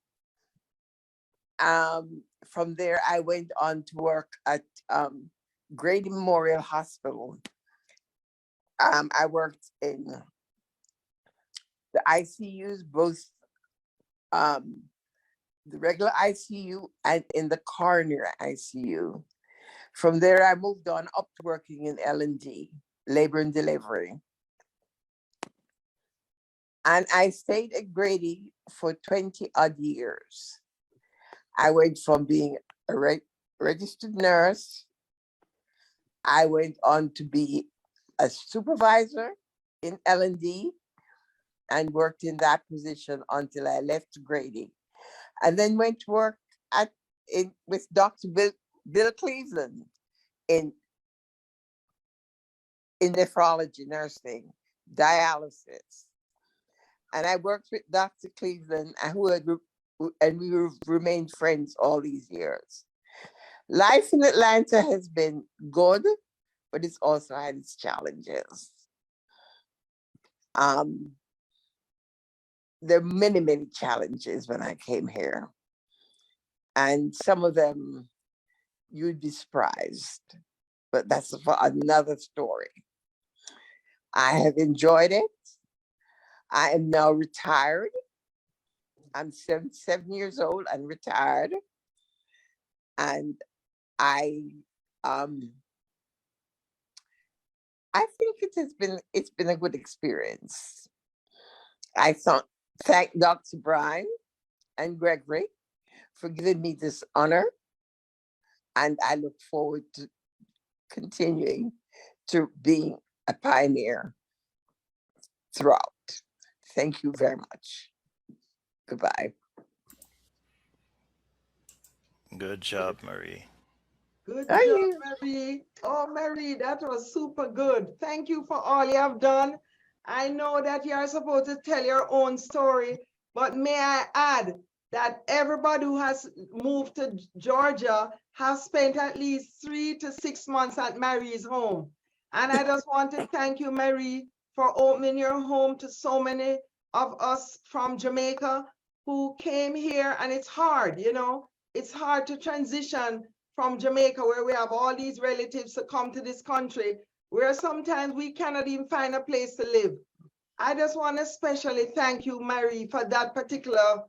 From there, I went on to work at Grady Memorial Hospital. I worked in the ICUs, both the regular ICU and in the coronary ICU. From there, I moved on up to working in L&D, labor and delivery. And I stayed at Grady for 20 odd years. I went from being a registered nurse. I went on to be a supervisor in L&D and worked in that position until I left Grady. And then went to work with Dr. Bill Cleveland in nephrology nursing, dialysis. And I worked with Dr. Cleveland, and we remained friends all these years. Life in Atlanta has been good, but it's also had its challenges. There are many, many challenges when I came here. And some of them you'd be surprised, but that's for another story. I have enjoyed it. I am now retired. I'm 77 years old and retired. And I think it's been a good experience. I thank Dr. Bryan and Gregory for giving me this honor. And I look forward to continuing to being a pioneer throughout. Thank you very much. Goodbye. Good job, Marie. Good job, Marie. Oh, Marie, that was super good. Thank you for all you have done. I know that you are supposed to tell your own story, but may I add that everybody who has moved to Georgia has spent at least 3 to 6 months at Marie's home. And I just want to thank you, Marie, for opening your home to so many of us from Jamaica who came here. And it's hard, you know, it's hard to transition from Jamaica, where we have all these relatives to come to this country, where sometimes we cannot even find a place to live. I just want to especially thank you, Marie, for that particular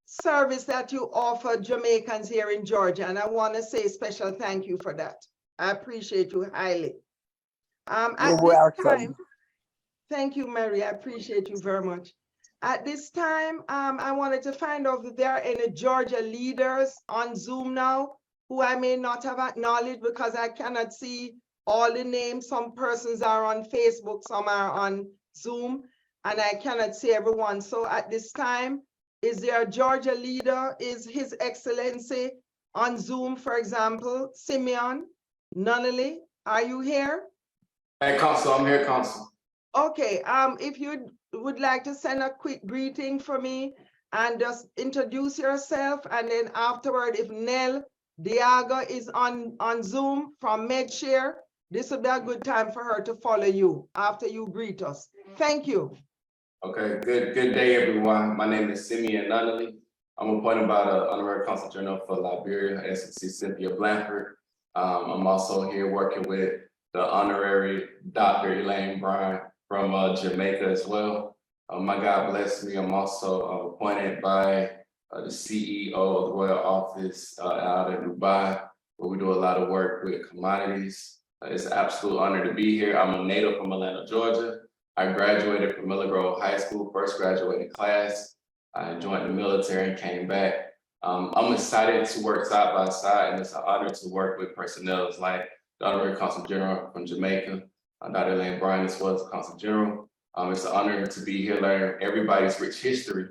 service that you offer Jamaicans here in Georgia. And I want to say special thank you for that. I appreciate you highly. You're welcome. Thank you, Mary. I appreciate you very much. At this time, I wanted to find out if there are any Georgia leaders on Zoom now who I may not have acknowledged because I cannot see all the names. Some persons are on Facebook, some are on Zoom, and I cannot see everyone. So at this time, is there a Georgia leader? Is His Excellency on Zoom, for example? Simeon Nunnally, are you here? Hey, Consul, I'm here, Consul. Okay, if you would like to send a quick greeting for me and just introduce yourself, and then afterward, if Nell Diago is on Zoom from MedShare, this would be a good time for her to follow you after you greet us. Thank you. Okay, good day, everyone. My name is Simeon Nunnally. I'm appointed by the Honorary Consul General for Liberia, Excellency Cynthia Blanford. I'm also here working with the Honorary Dr. Elaine Bryan from Jamaica as well. My God bless me. I'm also appointed by the CEO of the Royal Office out in Dubai, where we do a lot of work with commodities. It's an absolute honor to be here. I'm a native from Atlanta, Georgia. I graduated from Miller Grove High School, first graduating class. I joined the military and came back. I'm excited to work side by side, and it's an honor to work with personnel like the Honorary Consul General from Jamaica, Dr. Elaine Bryan, as well as the Consul General. It's an honor to be here learning everybody's rich history,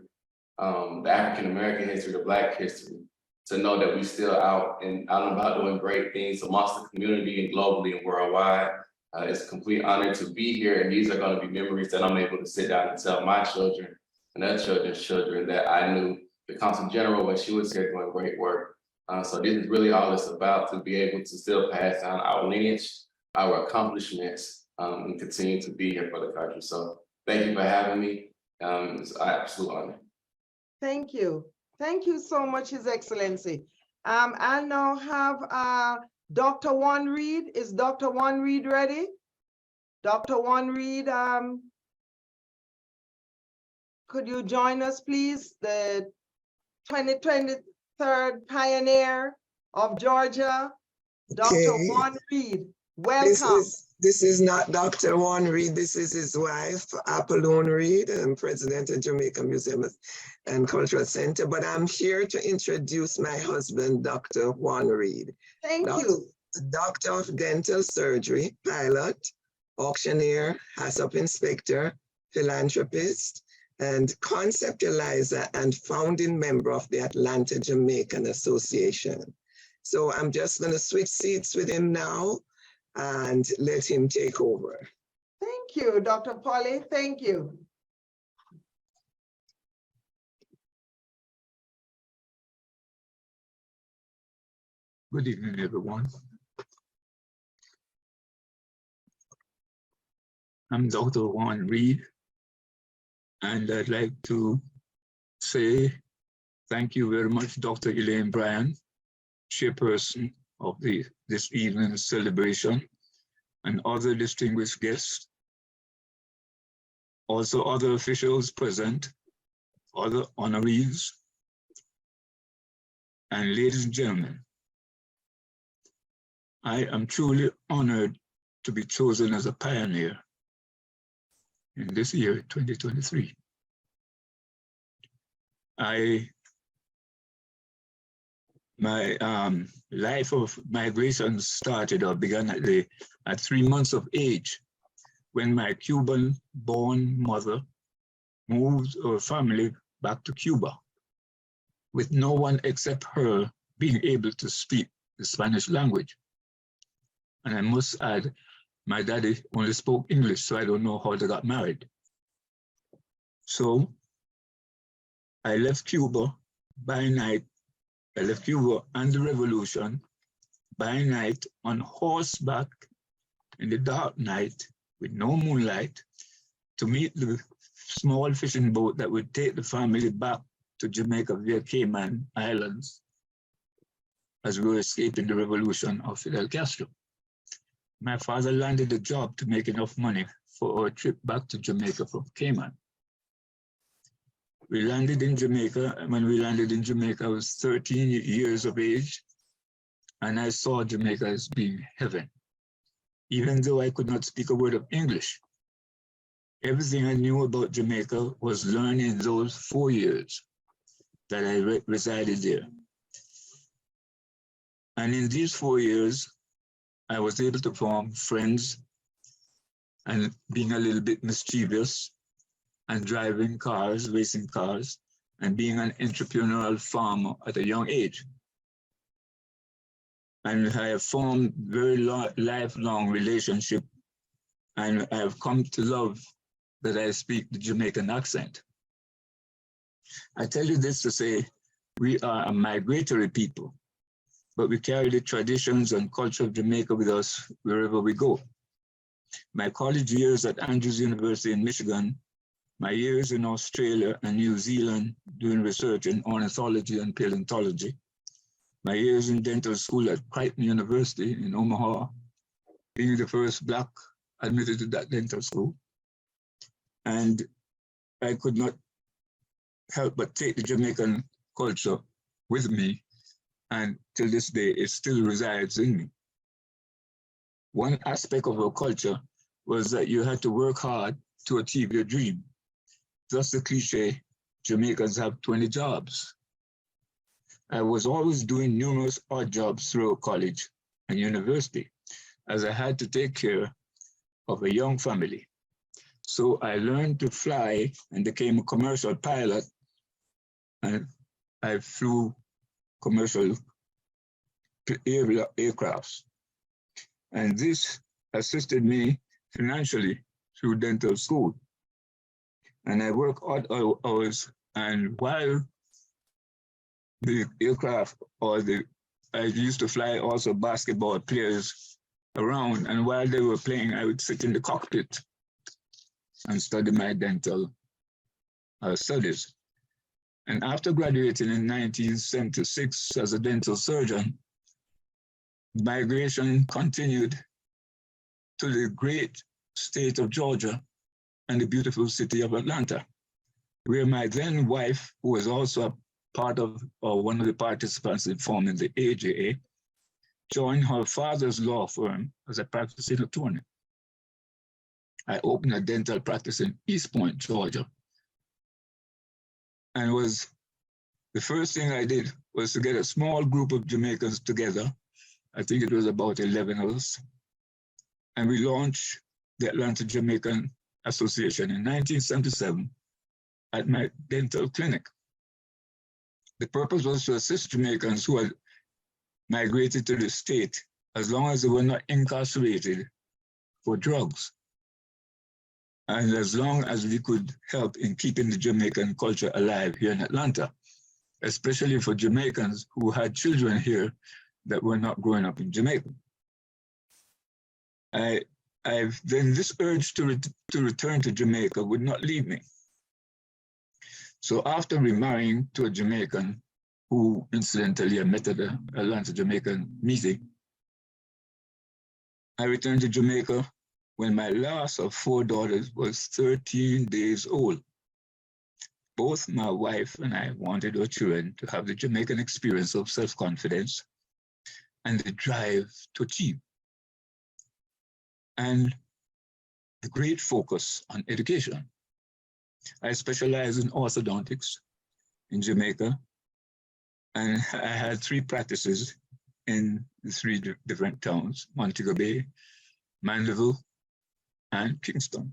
the African-American history, the Black history, to know that we still out and about doing great things amongst the community and globally and worldwide. It's a complete honor to be here, and these are going to be memories that I'm able to sit down and tell my children and their children's children that I knew the Consul General when she was here doing great work. So this is really all it's about, to be able to still pass down our lineage, our accomplishments, and continue to be here for the country. So thank you for having me. It's an absolute honor. Thank you. Thank you so much, His Excellency. I now have Dr. Juan Reed. Is Dr. Juan Reed ready? Dr. Juan Reed, could you join us, please? The 2023 Pioneer of Georgia, Dr. Juan Reed. Welcome. This is not Dr. Juan Reed. This is his wife, Apollon Reed. I'm president of Jamaica Museum and Cultural Center, but I'm here to introduce my husband, Dr. Juan Reed. Thank you. Doctor of dental surgery, pilot, auctioneer, HACCP inspector, philanthropist, and conceptualizer and founding member of the Atlanta Jamaican Association. So I'm just going to switch seats with him now and let him take over. Thank you, Dr. Polly. Thank you. Good evening, everyone. I'm Dr. Juan Reed, and I'd like to say thank you very much, Dr. Elaine Bryan, chairperson of this evening's celebration, and other distinguished guests, also other officials present, other honorees, and ladies and gentlemen. I am truly honored to be chosen as a pioneer in this year, 2023. My life of migration started or began at 3 months of age, when my Cuban-born mother moved her family back to Cuba, with no one except her being able to speak the Spanish language. And I must add, my daddy only spoke English, so I don't know how they got married. So I left Cuba by night. I left Cuba and the revolution by night on horseback in the dark night with no moonlight to meet the small fishing boat that would take the family back to Jamaica via Cayman Islands as we were escaping the revolution of Fidel Castro. My father landed a job to make enough money for our trip back to Jamaica from Cayman. We landed in Jamaica, and when we landed in Jamaica, I was 13 years of age, and I saw Jamaica as being heaven. Even though I could not speak a word of English, everything I knew about Jamaica was learned in those 4 years that I resided there. And in these 4 years, I was able to form friends and being a little bit mischievous and driving cars, racing cars, and being an entrepreneurial farmer at a young age. And I have formed very lifelong relationship, and I have come to love that I speak the Jamaican accent. I tell you this to say, we are a migratory people, but we carry the traditions and culture of Jamaica with us wherever we go. My college years at Andrews University in Michigan, my years in Australia and New Zealand doing research in ornithology and paleontology, my years in dental school at Crichton University in Omaha, being the first Black admitted to that dental school. And I could not help but take the Jamaican culture with me, and till this day, it still resides in me. One aspect of our culture was that you had to work hard to achieve your dream. Thus the cliche, Jamaicans have 20 jobs. I was always doing numerous odd jobs throughout college and university, as I had to take care of a young family. So I learned to fly and became a commercial pilot, and I flew commercial aircrafts. And this assisted me financially through dental school. And I work odd hours, and while the aircraft I used to fly also basketball players around, and while they were playing, I would sit in the cockpit and study my dental studies. And after graduating in 1976 as a dental surgeon, migration continued to the great state of Georgia and the beautiful city of Atlanta, where my then wife, who was also a part of, or one of the participants in forming the AJA, joined her father's law firm as a practicing attorney. I opened a dental practice in East Point, Georgia. And the first thing I did was to get a small group of Jamaicans together. I think it was about 11 of us. And we launched the Atlanta Jamaican Association in 1977 at my dental clinic. The purpose was to assist Jamaicans who had migrated to the state as long as they were not incarcerated for drugs, and as long as we could help in keeping the Jamaican culture alive here in Atlanta, especially for Jamaicans who had children here that were not growing up in Jamaica. Then this urge to return to Jamaica would not leave me. So after remarrying to a Jamaican, who incidentally I met at the Atlanta Jamaican meeting, I returned to Jamaica when my last of 4 daughters was 13 days old. Both my wife and I wanted our children to have the Jamaican experience of self-confidence and the drive to achieve, and the great focus on education. I specialize in orthodontics in Jamaica, and I had 3 practices in the 3 different towns: Montego Bay, Mandeville, and Kingston.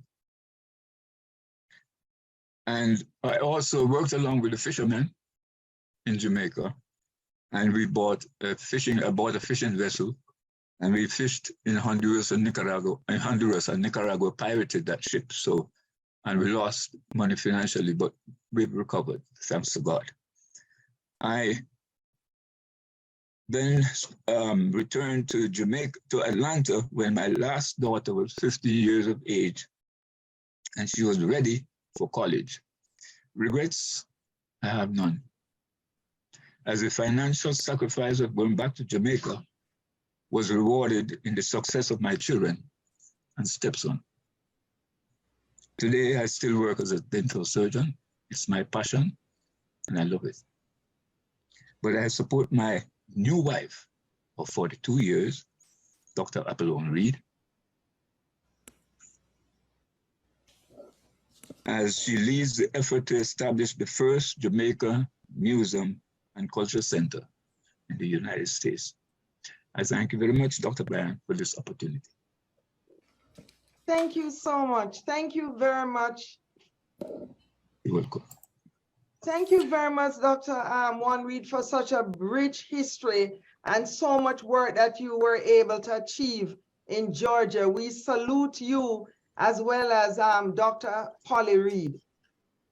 And I also worked along with the fishermen in Jamaica, and I bought a fishing vessel, and we fished in Honduras and Nicaragua. And Honduras and Nicaragua pirated that ship, and we lost money financially, but we've recovered, thanks to God. I then returned to Atlanta when my last daughter was 50 years of age, and she was ready for college. Regrets, I have none. As a financial sacrifice of going back to Jamaica was rewarded in the success of my children and stepson. Today, I still work as a dental surgeon. It's my passion, and I love it. But I support my new wife of 42 years, Dr. Apollon Reed, as she leads the effort to establish the first Jamaica Museum and Culture Center in the United States. I thank you very much, Dr. Bryan, for this opportunity. Thank you so much. Thank you very much. You're welcome. Thank you very much, Dr. Juan Reed, for such a rich history and so much work that you were able to achieve in Georgia. We salute you as well as Dr. Polly Reed.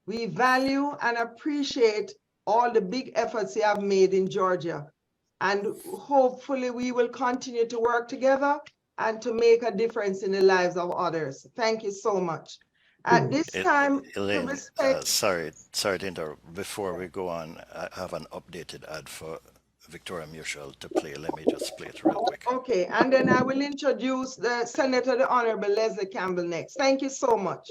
We value and appreciate all the big efforts you have made in Georgia. And hopefully we will continue to work together and to make a difference in the lives of others. Thank you so much. At this time, Elaine, sorry to interrupt. Before we go on, I have an updated ad for Victoria Mutual to play. Let me just play it real quick. Okay, and then I will introduce the Senator, the Honorable Leslie Campbell next. Thank you so much.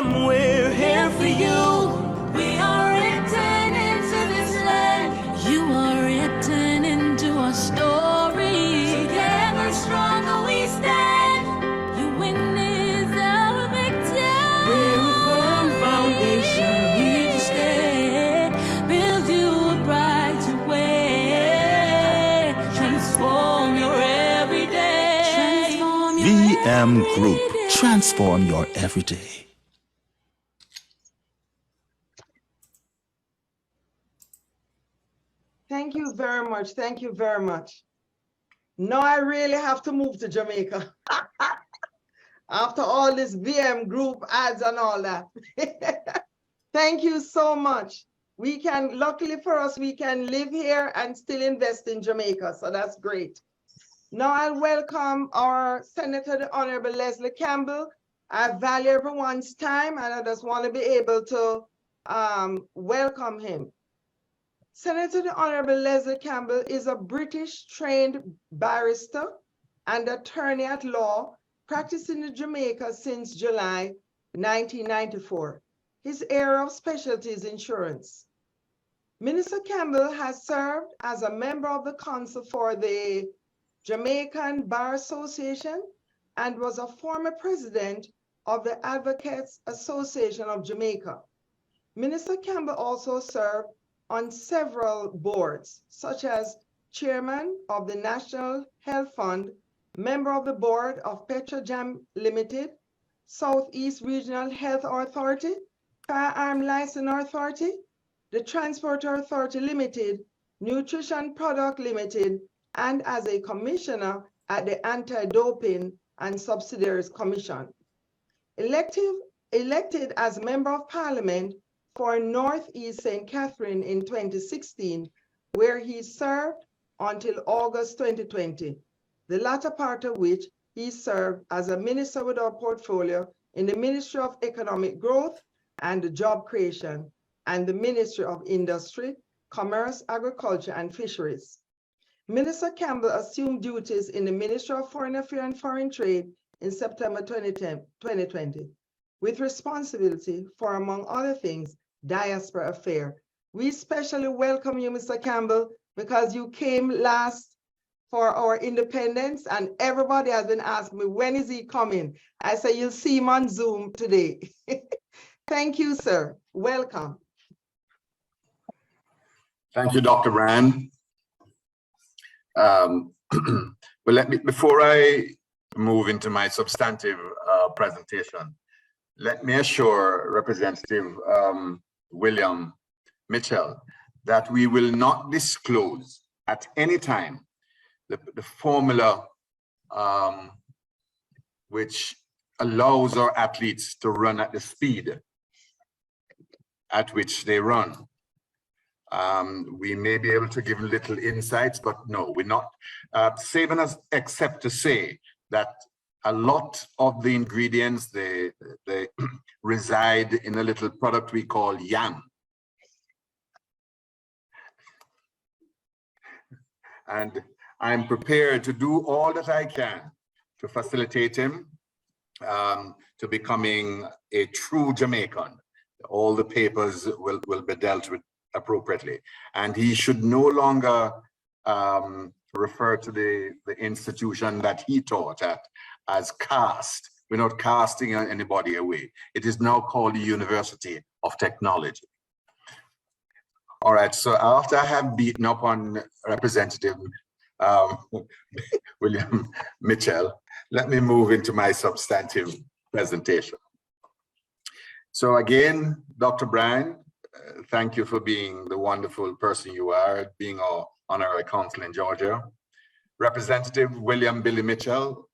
We're here for you. We are written into this land. You are written into our story. Together stronger we stand. Your win is our victory. We're a firm foundation. Here to stay. Build you a brighter way. Transform your everyday. VM Group. Transform your everyday. Thank you very much. Thank you very much. Now I really have to move to Jamaica. After all this VM group ads and all that. Thank you so much. We can, luckily for us, we can live here and still invest in Jamaica. So that's great. Now I'll welcome our Senator, the Honorable Leslie Campbell. I value everyone's time and I just want to be able to welcome him. Senator, the Honorable Leslie Campbell is a British trained barrister and attorney at law practicing in Jamaica since July 1994. His area of specialty is insurance. Minister Campbell has served as a member of the Council for the Jamaican Bar Association and was a former president of the Advocates Association of Jamaica. Minister Campbell also served on several boards, such as chairman of the National Health Fund, member of the board of Petrojam Limited, Southeast Regional Health Authority, Firearm License Authority, the Transport Authority Limited, Nutrition Product Limited, and as a commissioner at the Anti-Doping and Subsidiaries Commission. Elected as Member of Parliament for Northeast St. Catherine in 2016, where he served until August 2020, the latter part of which he served as a minister without portfolio in the Ministry of Economic Growth and Job Creation and the Ministry of Industry, Commerce, Agriculture, and Fisheries. Minister Campbell assumed duties in the Ministry of Foreign Affairs and Foreign Trade in September 2020, with responsibility for, among other things, diaspora affairs. We especially welcome you, Mr. Campbell, because you came last for our independence and everybody has been asking me, when is he coming? I say, you'll see him on Zoom today. Thank you, sir. Welcome. Thank you, Dr. Bryan. Well, before I move into my substantive presentation, let me assure Representative William Mitchell that we will not disclose at any time the formula which allows our athletes to run at the speed at which they run. We may be able to give little insights, but no, we're not saving us, except to say that a lot of the ingredients, they reside in a little product we call yam. And I'm prepared to do all that I can to facilitate him to becoming a true Jamaican. All the papers will be dealt with appropriately. And he should no longer refer to the institution that he taught at as caste. We're not casting anybody away. It is now called the University of Technology. All right, so after I have beaten up on Representative William Mitchell, let me move into my substantive presentation. So again, Dr. Bryan, thank you for being the wonderful person you are, being our honorary consul in Georgia. Representative William Billy Mitchell,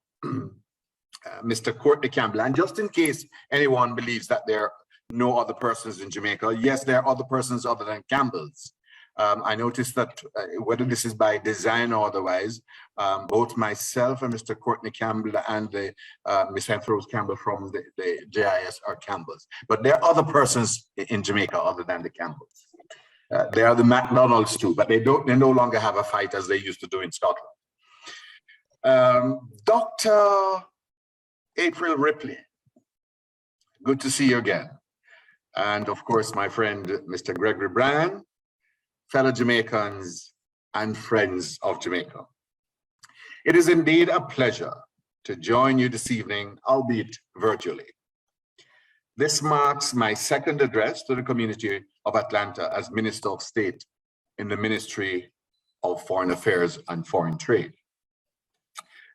Mr. Courtney Campbell, and just in case anyone believes that there are no other persons in Jamaica, yes, there are other persons other than Campbells. I noticed that whether this is by design or otherwise, both myself and Mr. Courtney Campbell and Miss Rose Campbell from the JIS are Campbells. But there are other persons in Jamaica other than the Campbells. There are the McDonalds too, but they no longer have a fight as they used to do in Scotland. Dr. April Ripley, good to see you again. And of course, my friend, Mr. Gregory Bryan, fellow Jamaicans and friends of Jamaica. It is indeed a pleasure to join you this evening, albeit virtually. This marks my second address to the community of Atlanta as Minister of State in the Ministry of Foreign Affairs and Foreign Trade,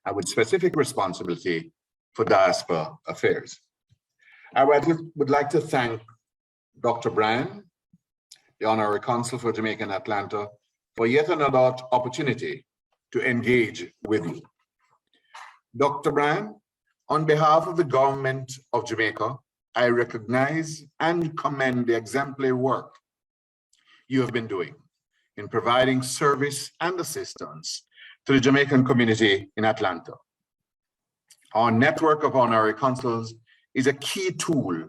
and with specific responsibility for diaspora affairs. I would like to thank Dr. Bryan, the Honorary Consul for Jamaica in Atlanta, for yet another opportunity to engage with you. Dr. Bryan, on behalf of the government of Jamaica, I recognize and commend the exemplary work you have been doing in providing service and assistance to the Jamaican community in Atlanta. Our network of honorary consuls is a key tool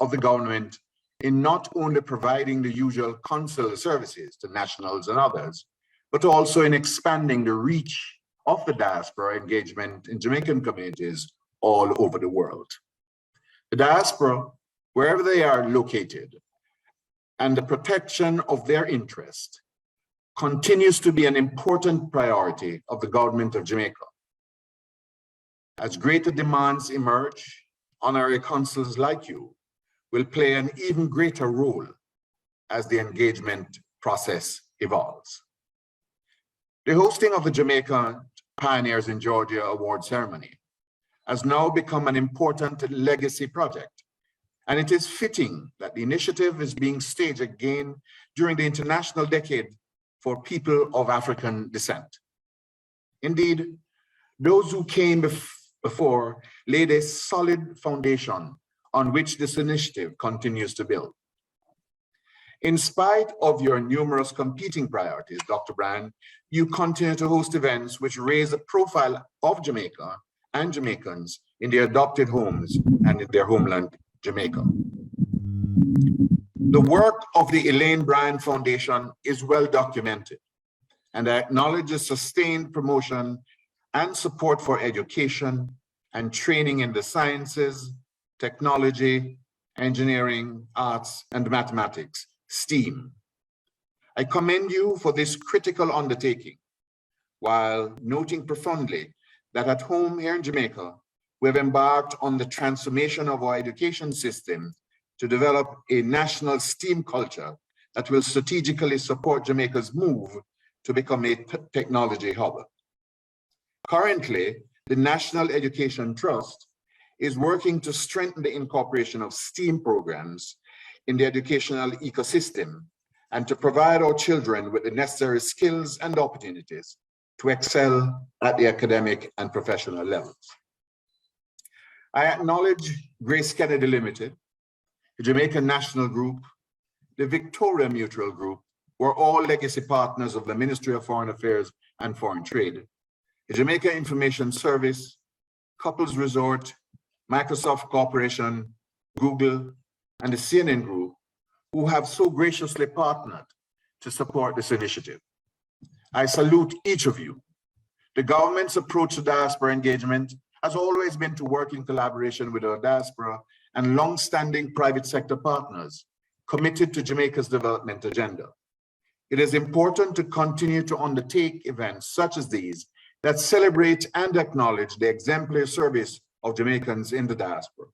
of the government in not only providing the usual consular services to nationals and others, but also in expanding the reach of the diaspora engagement in Jamaican communities all over the world. The diaspora, wherever they are located, and the protection of their interest continues to be an important priority of the government of Jamaica. As greater demands emerge, honorary consuls like you will play an even greater role as the engagement process evolves. The hosting of the Jamaica Pioneers in Georgia Award ceremony has now become an important legacy project, and it is fitting that the initiative is being staged again during the International Decade for People of African Descent. Indeed, those who came before laid a solid foundation on which this initiative continues to build. In spite of your numerous competing priorities, Dr. Bryan, you continue to host events which raise the profile of Jamaica and Jamaicans in their adopted homes and in their homeland, Jamaica. The work of the Elaine Bryan Foundation is well documented, and I acknowledge the sustained promotion and support for education and training in the sciences, technology, engineering, arts, and mathematics, STEAM. I commend you for this critical undertaking, while noting profoundly that at home here in Jamaica, we have embarked on the transformation of our education system to develop a national STEAM culture that will strategically support Jamaica's move to become a technology hub. Currently, the National Education Trust is working to strengthen the incorporation of STEAM programs in the educational ecosystem and to provide our children with the necessary skills and opportunities to excel at the academic and professional levels. I acknowledge Grace Kennedy Limited, the Jamaican National Group, the Victoria Mutual Group, were all legacy partners of the Ministry of Foreign Affairs and Foreign Trade, the Jamaica Information Service, Couples Resort, Microsoft Corporation, Google, and the CNN Group, who have so graciously partnered to support this initiative. I salute each of you. The government's approach to diaspora engagement has always been to work in collaboration with our diaspora and long-standing private sector partners committed to Jamaica's development agenda. It is important to continue to undertake events such as these that celebrate and acknowledge the exemplary service of Jamaicans in the diaspora.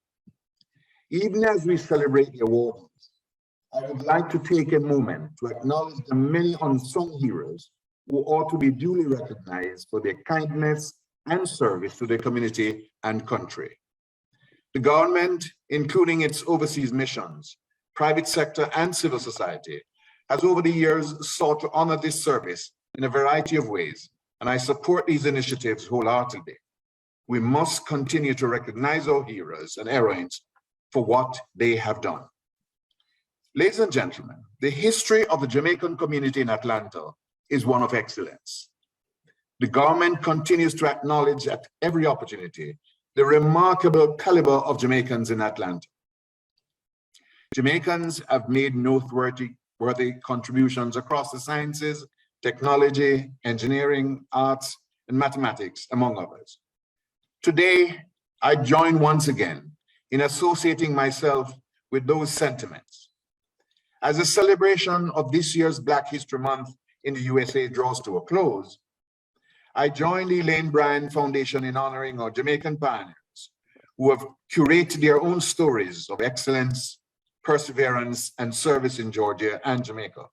Even as we celebrate the awards, I would like to take a moment to acknowledge the many unsung heroes who ought to be duly recognized for their kindness and service to their community and country. The government, including its overseas missions, private sector, and civil society, has over the years sought to honor this service in a variety of ways, and I support these initiatives wholeheartedly. We must continue to recognize our heroes and heroines for what they have done. Ladies and gentlemen, the history of the Jamaican community in Atlanta is one of excellence. The government continues to acknowledge at every opportunity the remarkable caliber of Jamaicans in Atlanta. Jamaicans have made noteworthy contributions across the sciences, technology, engineering, arts, and mathematics, among others. Today, I join once again in associating myself with those sentiments. As the celebration of this year's Black History Month in the USA draws to a close, I join the Elaine Bryan Foundation in honoring our Jamaican pioneers who have curated their own stories of excellence, perseverance, and service in Georgia and Jamaica.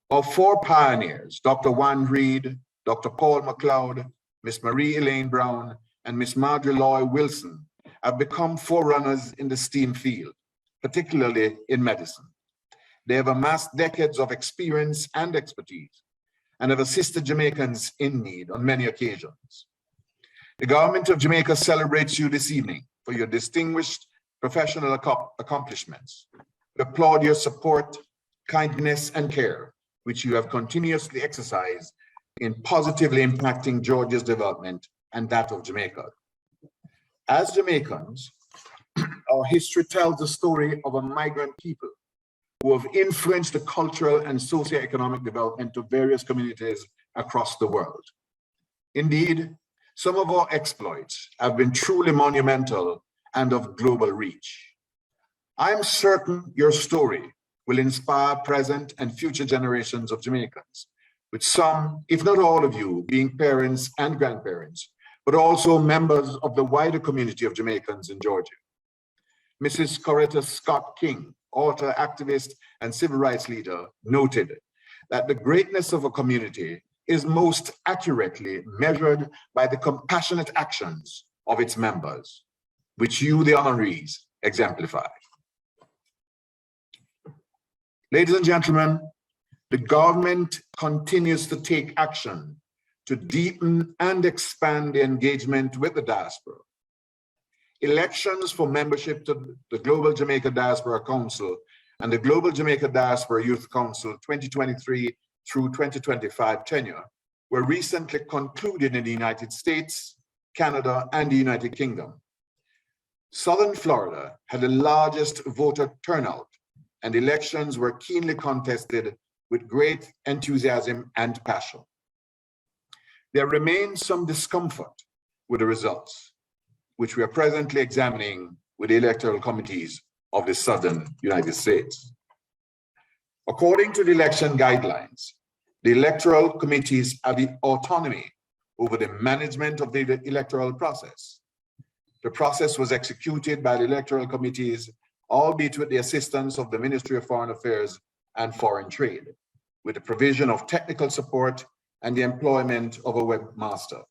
Our four pioneers, Dr. Juan Reed, Dr. Paul McLeod, Miss Marie Elaine Brown, and Miss Marjorie Loy Wilson, have become forerunners in the STEAM field, particularly in medicine. They have amassed decades of experience and expertise, and have assisted Jamaicans in need on many occasions. The government of Jamaica celebrates you this evening for your distinguished professional accomplishments. We applaud your support, kindness, and care, which you have continuously exercised in positively impacting Georgia's development and that of Jamaica. As Jamaicans, our history tells the story of a migrant people who have influenced the cultural and socioeconomic development of various communities across the world. Indeed, some of our exploits have been truly monumental and of global reach. I'm certain your story will inspire present and future generations of Jamaicans, with some, if not all of you, being parents and grandparents, but also members of the wider community of Jamaicans in Georgia. Mrs. Coretta Scott King, author, activist, and civil rights leader, noted that the greatness of a community is most accurately measured by the compassionate actions of its members, which you, the honorees, exemplify. Ladies and gentlemen, the government continues to take action to deepen and expand the engagement with the diaspora. Elections for membership to the Global Jamaica Diaspora Council and the Global Jamaica Diaspora Youth Council 2023 through 2025 tenure were recently concluded in the United States, Canada, and the United Kingdom. Southern Florida had the largest voter turnout, and elections were keenly contested with great enthusiasm and passion. There remains some discomfort with the results, which we are presently examining with the electoral committees of the Southern United States. According to the election guidelines, the electoral committees have the autonomy over the management of the electoral process. The process was executed by the electoral committees, albeit with the assistance of the Ministry of Foreign Affairs and Foreign Trade, with the provision of technical support and the employment of a webmaster.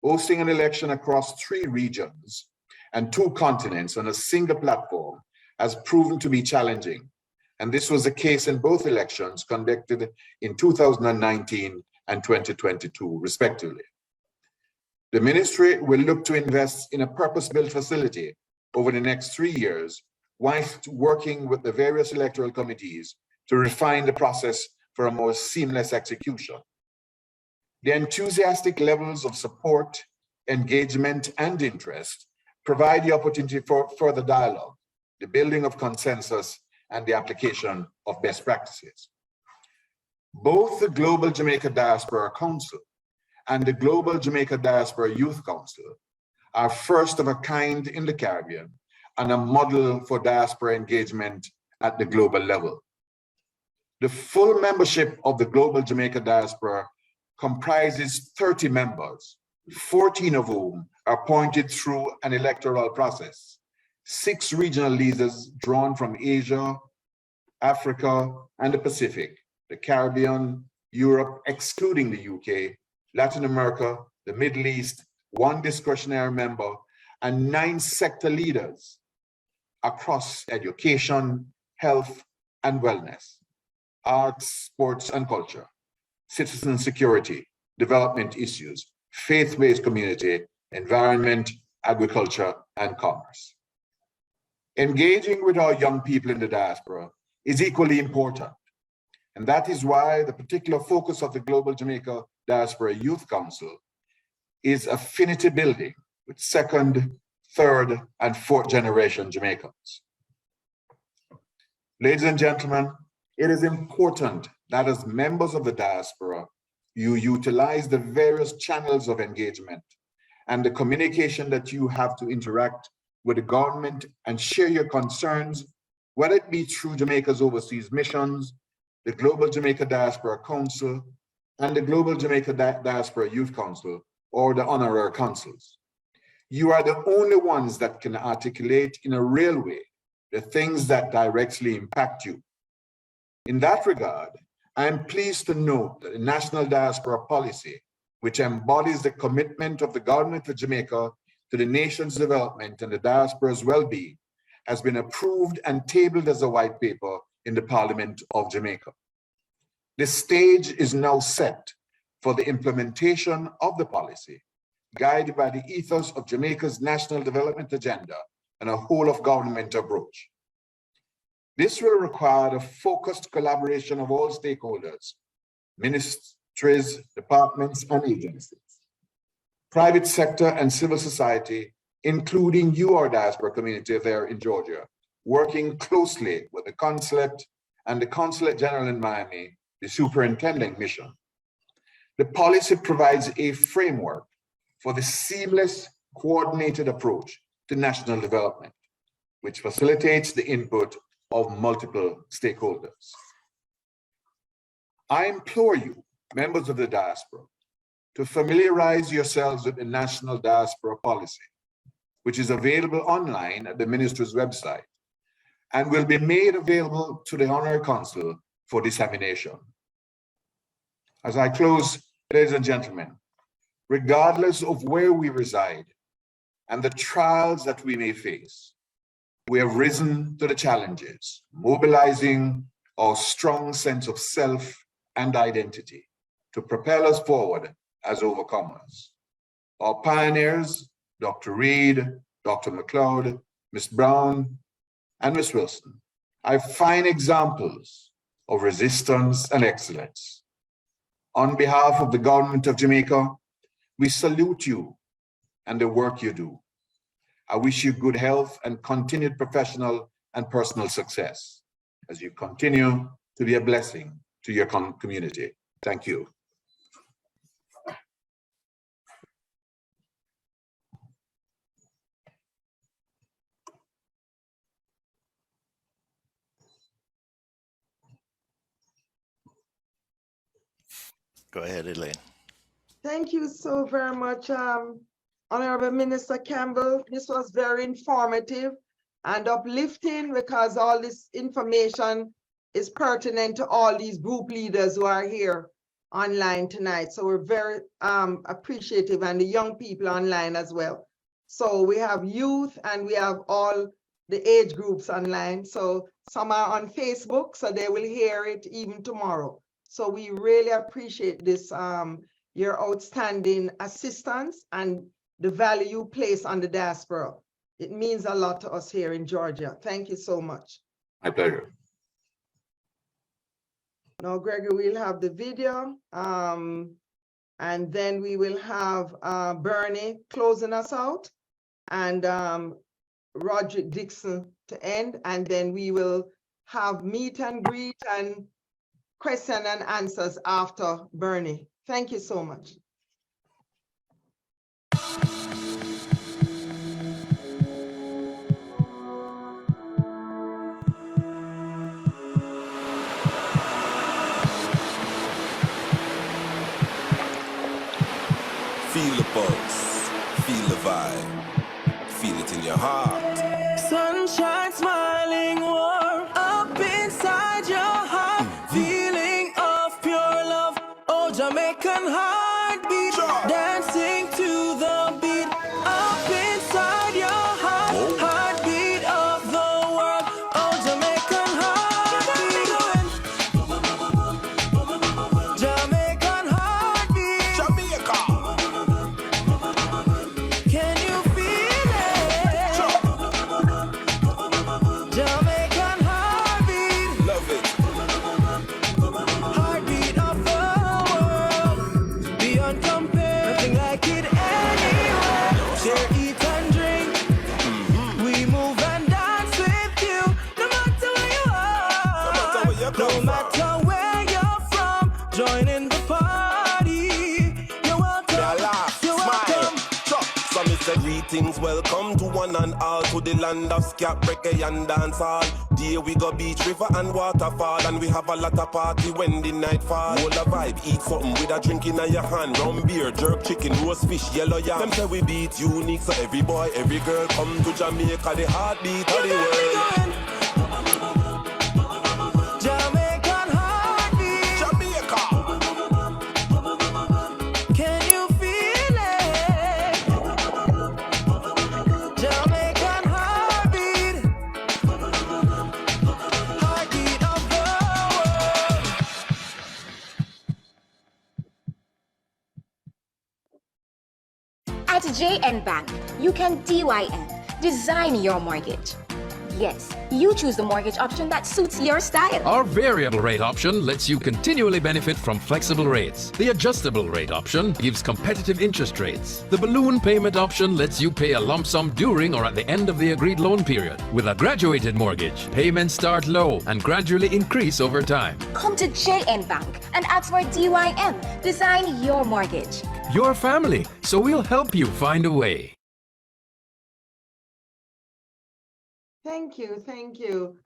Hosting an election across 3 regions and 2 continents on a single platform has proven to be challenging, and this was the case in both elections conducted in 2019 and 2022, respectively. The ministry will look to invest in a purpose-built facility over the next 3 years, whilst working with the various electoral committees to refine the process for a more seamless execution. The enthusiastic levels of support, engagement, and interest provide the opportunity for further dialogue, the building of consensus, and the application of best practices. Both the Global Jamaica Diaspora Council and the Global Jamaica Diaspora Youth Council are first of a kind in the Caribbean and a model for diaspora engagement at the global level. The full membership of the Global Jamaica Diaspora comprises 30 members, 14 of whom are appointed through an electoral process, 6 regional leaders drawn from Asia, Africa, and the Pacific, the Caribbean, Europe, excluding the UK, Latin America, the Middle East, 1 discretionary member, and 9 sector leaders across education, health and wellness, arts, sports and culture, citizen security, development issues, faith-based community, environment, agriculture, and commerce. Engaging with our young people in the diaspora is equally important. And that is why the particular focus of the Global Jamaica Diaspora Youth Council is affinity building with 2nd, 3rd, and 4th generation Jamaicans. Ladies and gentlemen, it is important that as members of the diaspora, you utilize the various channels of engagement and the communication that you have to interact with the government and share your concerns, whether it be through Jamaica's overseas missions, the Global Jamaica Diaspora Council, and the Global Jamaica Diaspora Youth Council, or the honorary councils. You are the only ones that can articulate in a real way the things that directly impact you. In that regard, I am pleased to note that the National Diaspora Policy, which embodies the commitment of the government of Jamaica to the nation's development and the diaspora's well-being, has been approved and tabled as a white paper in the Parliament of Jamaica. The stage is now set for the implementation of the policy, guided by the ethos of Jamaica's National Development Agenda and a whole of government approach. This will require the focused collaboration of all stakeholders, ministries, departments, and agencies, private sector and civil society, including you, our diaspora community there in Georgia, working closely with the consulate and the Consulate General in Miami, the superintending mission. The policy provides a framework for the seamless, coordinated approach to national development, which facilitates the input of multiple stakeholders. I implore you, members of the diaspora, to familiarize yourselves with the National Diaspora Policy, which is available online at the Ministry's website and will be made available to the Honorary Consul for dissemination. As I close, ladies and gentlemen, regardless of where we reside and the trials that we may face, we have risen to the challenges, mobilizing our strong sense of self and identity to propel us forward as overcomers. Our pioneers, Dr. Reed, Dr. McLeod, Ms. Brown, and Ms. Wilson, are fine examples of resistance and excellence. On behalf of the government of Jamaica, we salute you and the work you do. I wish you good health and continued professional and personal success as you continue to be a blessing to your community. Thank you. Go ahead, Elaine. Thank you so very much, Honorable Minister Campbell. This was very informative and uplifting because all this information is pertinent to all these group leaders who are here online tonight. So we're very appreciative, and the young people online as well. So we have youth and we have all the age groups online. So some are on Facebook, so they will hear it even tomorrow. So we really appreciate this, your outstanding assistance and the value you place on the diaspora. It means a lot to us here in Georgia. Thank you so much. My pleasure. Now, Gregory, we'll have the video, and then we will have Bernie closing us out, and Roderick Dixon to end, and then we will have meet and greet and question and answers after Bernie. Thank you so much. Feel the pulse, feel the vibe, feel it in your heart. Sunshine smiling warm up inside your heart, feeling of pure love. Oh, Jamaican heartbeat, dancing to the beat up inside your heart, heartbeat of the world. Oh, Jamaican heartbeat, Jamaican heartbeat, Jamaica. Can you feel it? Jamaican heartbeat, Love it. heartbeat of the world, beyond compare, nothing like it anywhere. Share, eat and drink, we move and dance with you, no matter where you are, no matter where you're from, join in the party. You're welcome, Yeah, laugh, you're welcome. smile. So me say greetings, welcome to one and all, to the land of scat, reggae and dance hall. There we go beach, river and waterfall, and we have a lot of party when the night fall. Hold a vibe, eat something with a drink in your hand, rum beer, jerk chicken, roast fish, yellow yam. Them say we beat unique, so every boy, every girl come to Jamaica, the heartbeat of the world. Jamaican heartbeat, Jamaica. can you feel it? Jamaican heartbeat, heartbeat of the world. At JN Bank, you can DYM, design your mortgage. Yes, you choose the mortgage option that suits your style. Our variable rate option lets you continually benefit from flexible rates. The adjustable rate option gives competitive interest rates. The balloon payment option lets you pay a lump sum during or at the end of the agreed loan period. With a graduated mortgage, payments start low and gradually increase over time. Come to JN Bank and ask for DYM, design your mortgage. Your family, so we'll help you find a way. Thank you, thank you.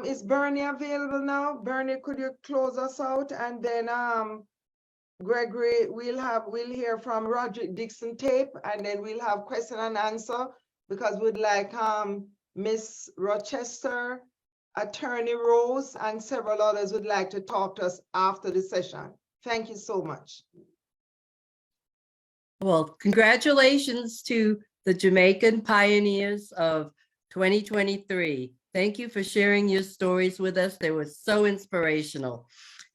Is Bernie available now? Bernie, could you close us out? And then Gregory, we'll hear from Roderick Dixon tape, and then we'll have question and answer, because we'd like Miss Rochester, Attorney Rose, and several others would like to talk to us after the session. Thank you so much. Well, congratulations to the Jamaican pioneers of 2023. Thank you for sharing your stories with us. They were so inspirational.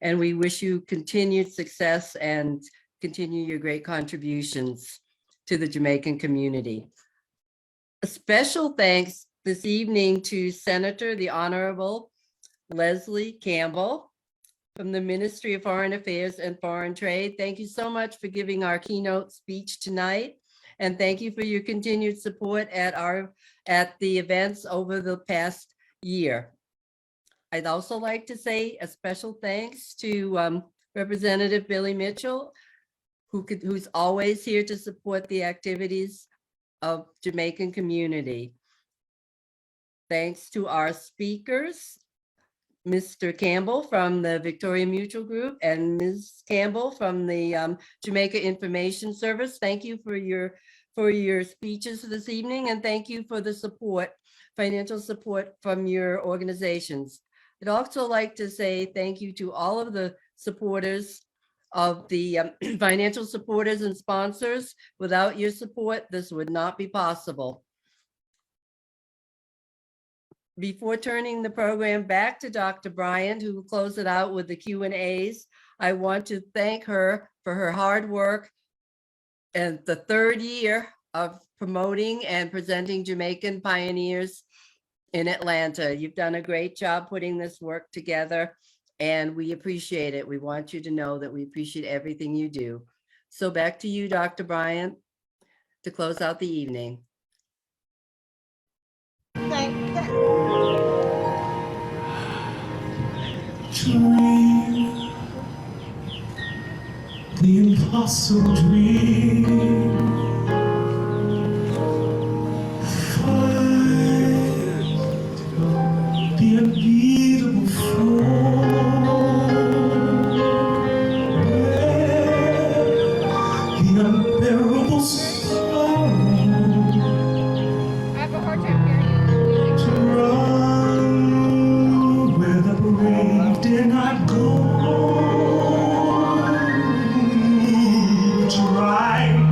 And we wish you continued success and continue your great contributions to the Jamaican community. A special thanks this evening to Senator, the Honorable Leslie Campbell from the Ministry of Foreign Affairs and Foreign Trade. Thank you so much for giving our keynote speech tonight. And thank you for your continued support at the events over the past year. I'd also like to say a special thanks to Representative Billy Mitchell, who's always here to support the activities of Jamaican community. Thanks to our speakers, Mr. Campbell from the Victoria Mutual Group and Ms. Campbell from the Jamaica Information Service. Thank you for your speeches this evening, and thank you for the support, financial support from your organizations. I'd also like to say thank you to all of the supporters of the financial supporters and sponsors. Without your support, this would not be possible. Before turning the program back to Dr. Bryant, who will close it out with the Q&As, I want to thank her for her hard work and the third year of promoting and presenting Jamaican pioneers in Atlanta. You've done a great job putting this work together, and we appreciate it. We want you to know that we appreciate everything you do. So back to you, Dr. Bryant, to close out the evening. Dream the impossible dream. Fight the unbeatable fall. The unbearable sorrow. I have a hard time hearing you. To run where the brave dare not go. To ride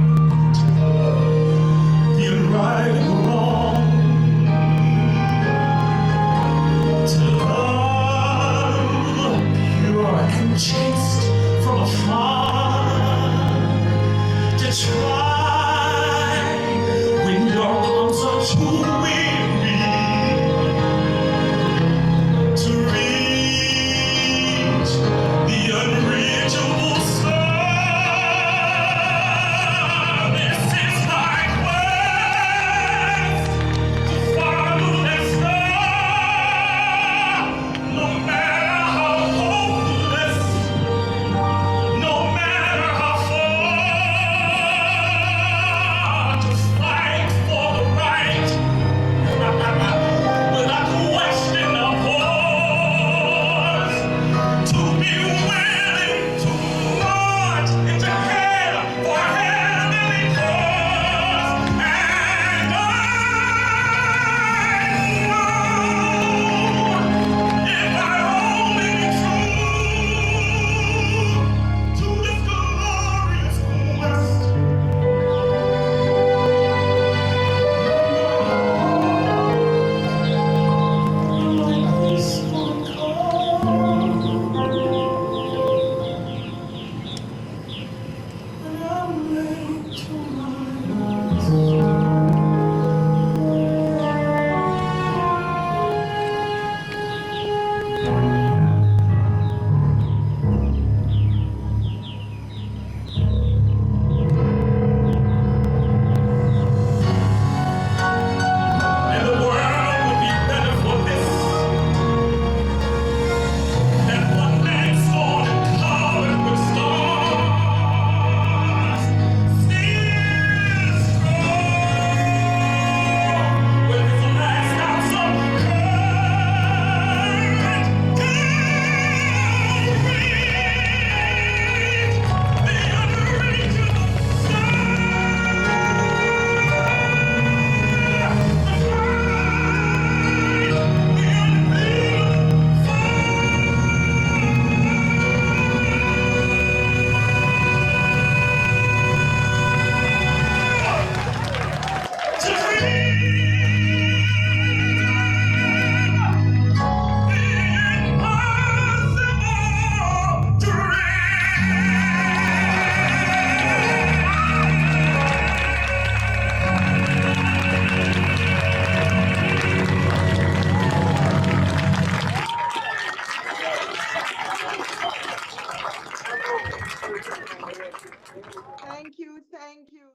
Thank you.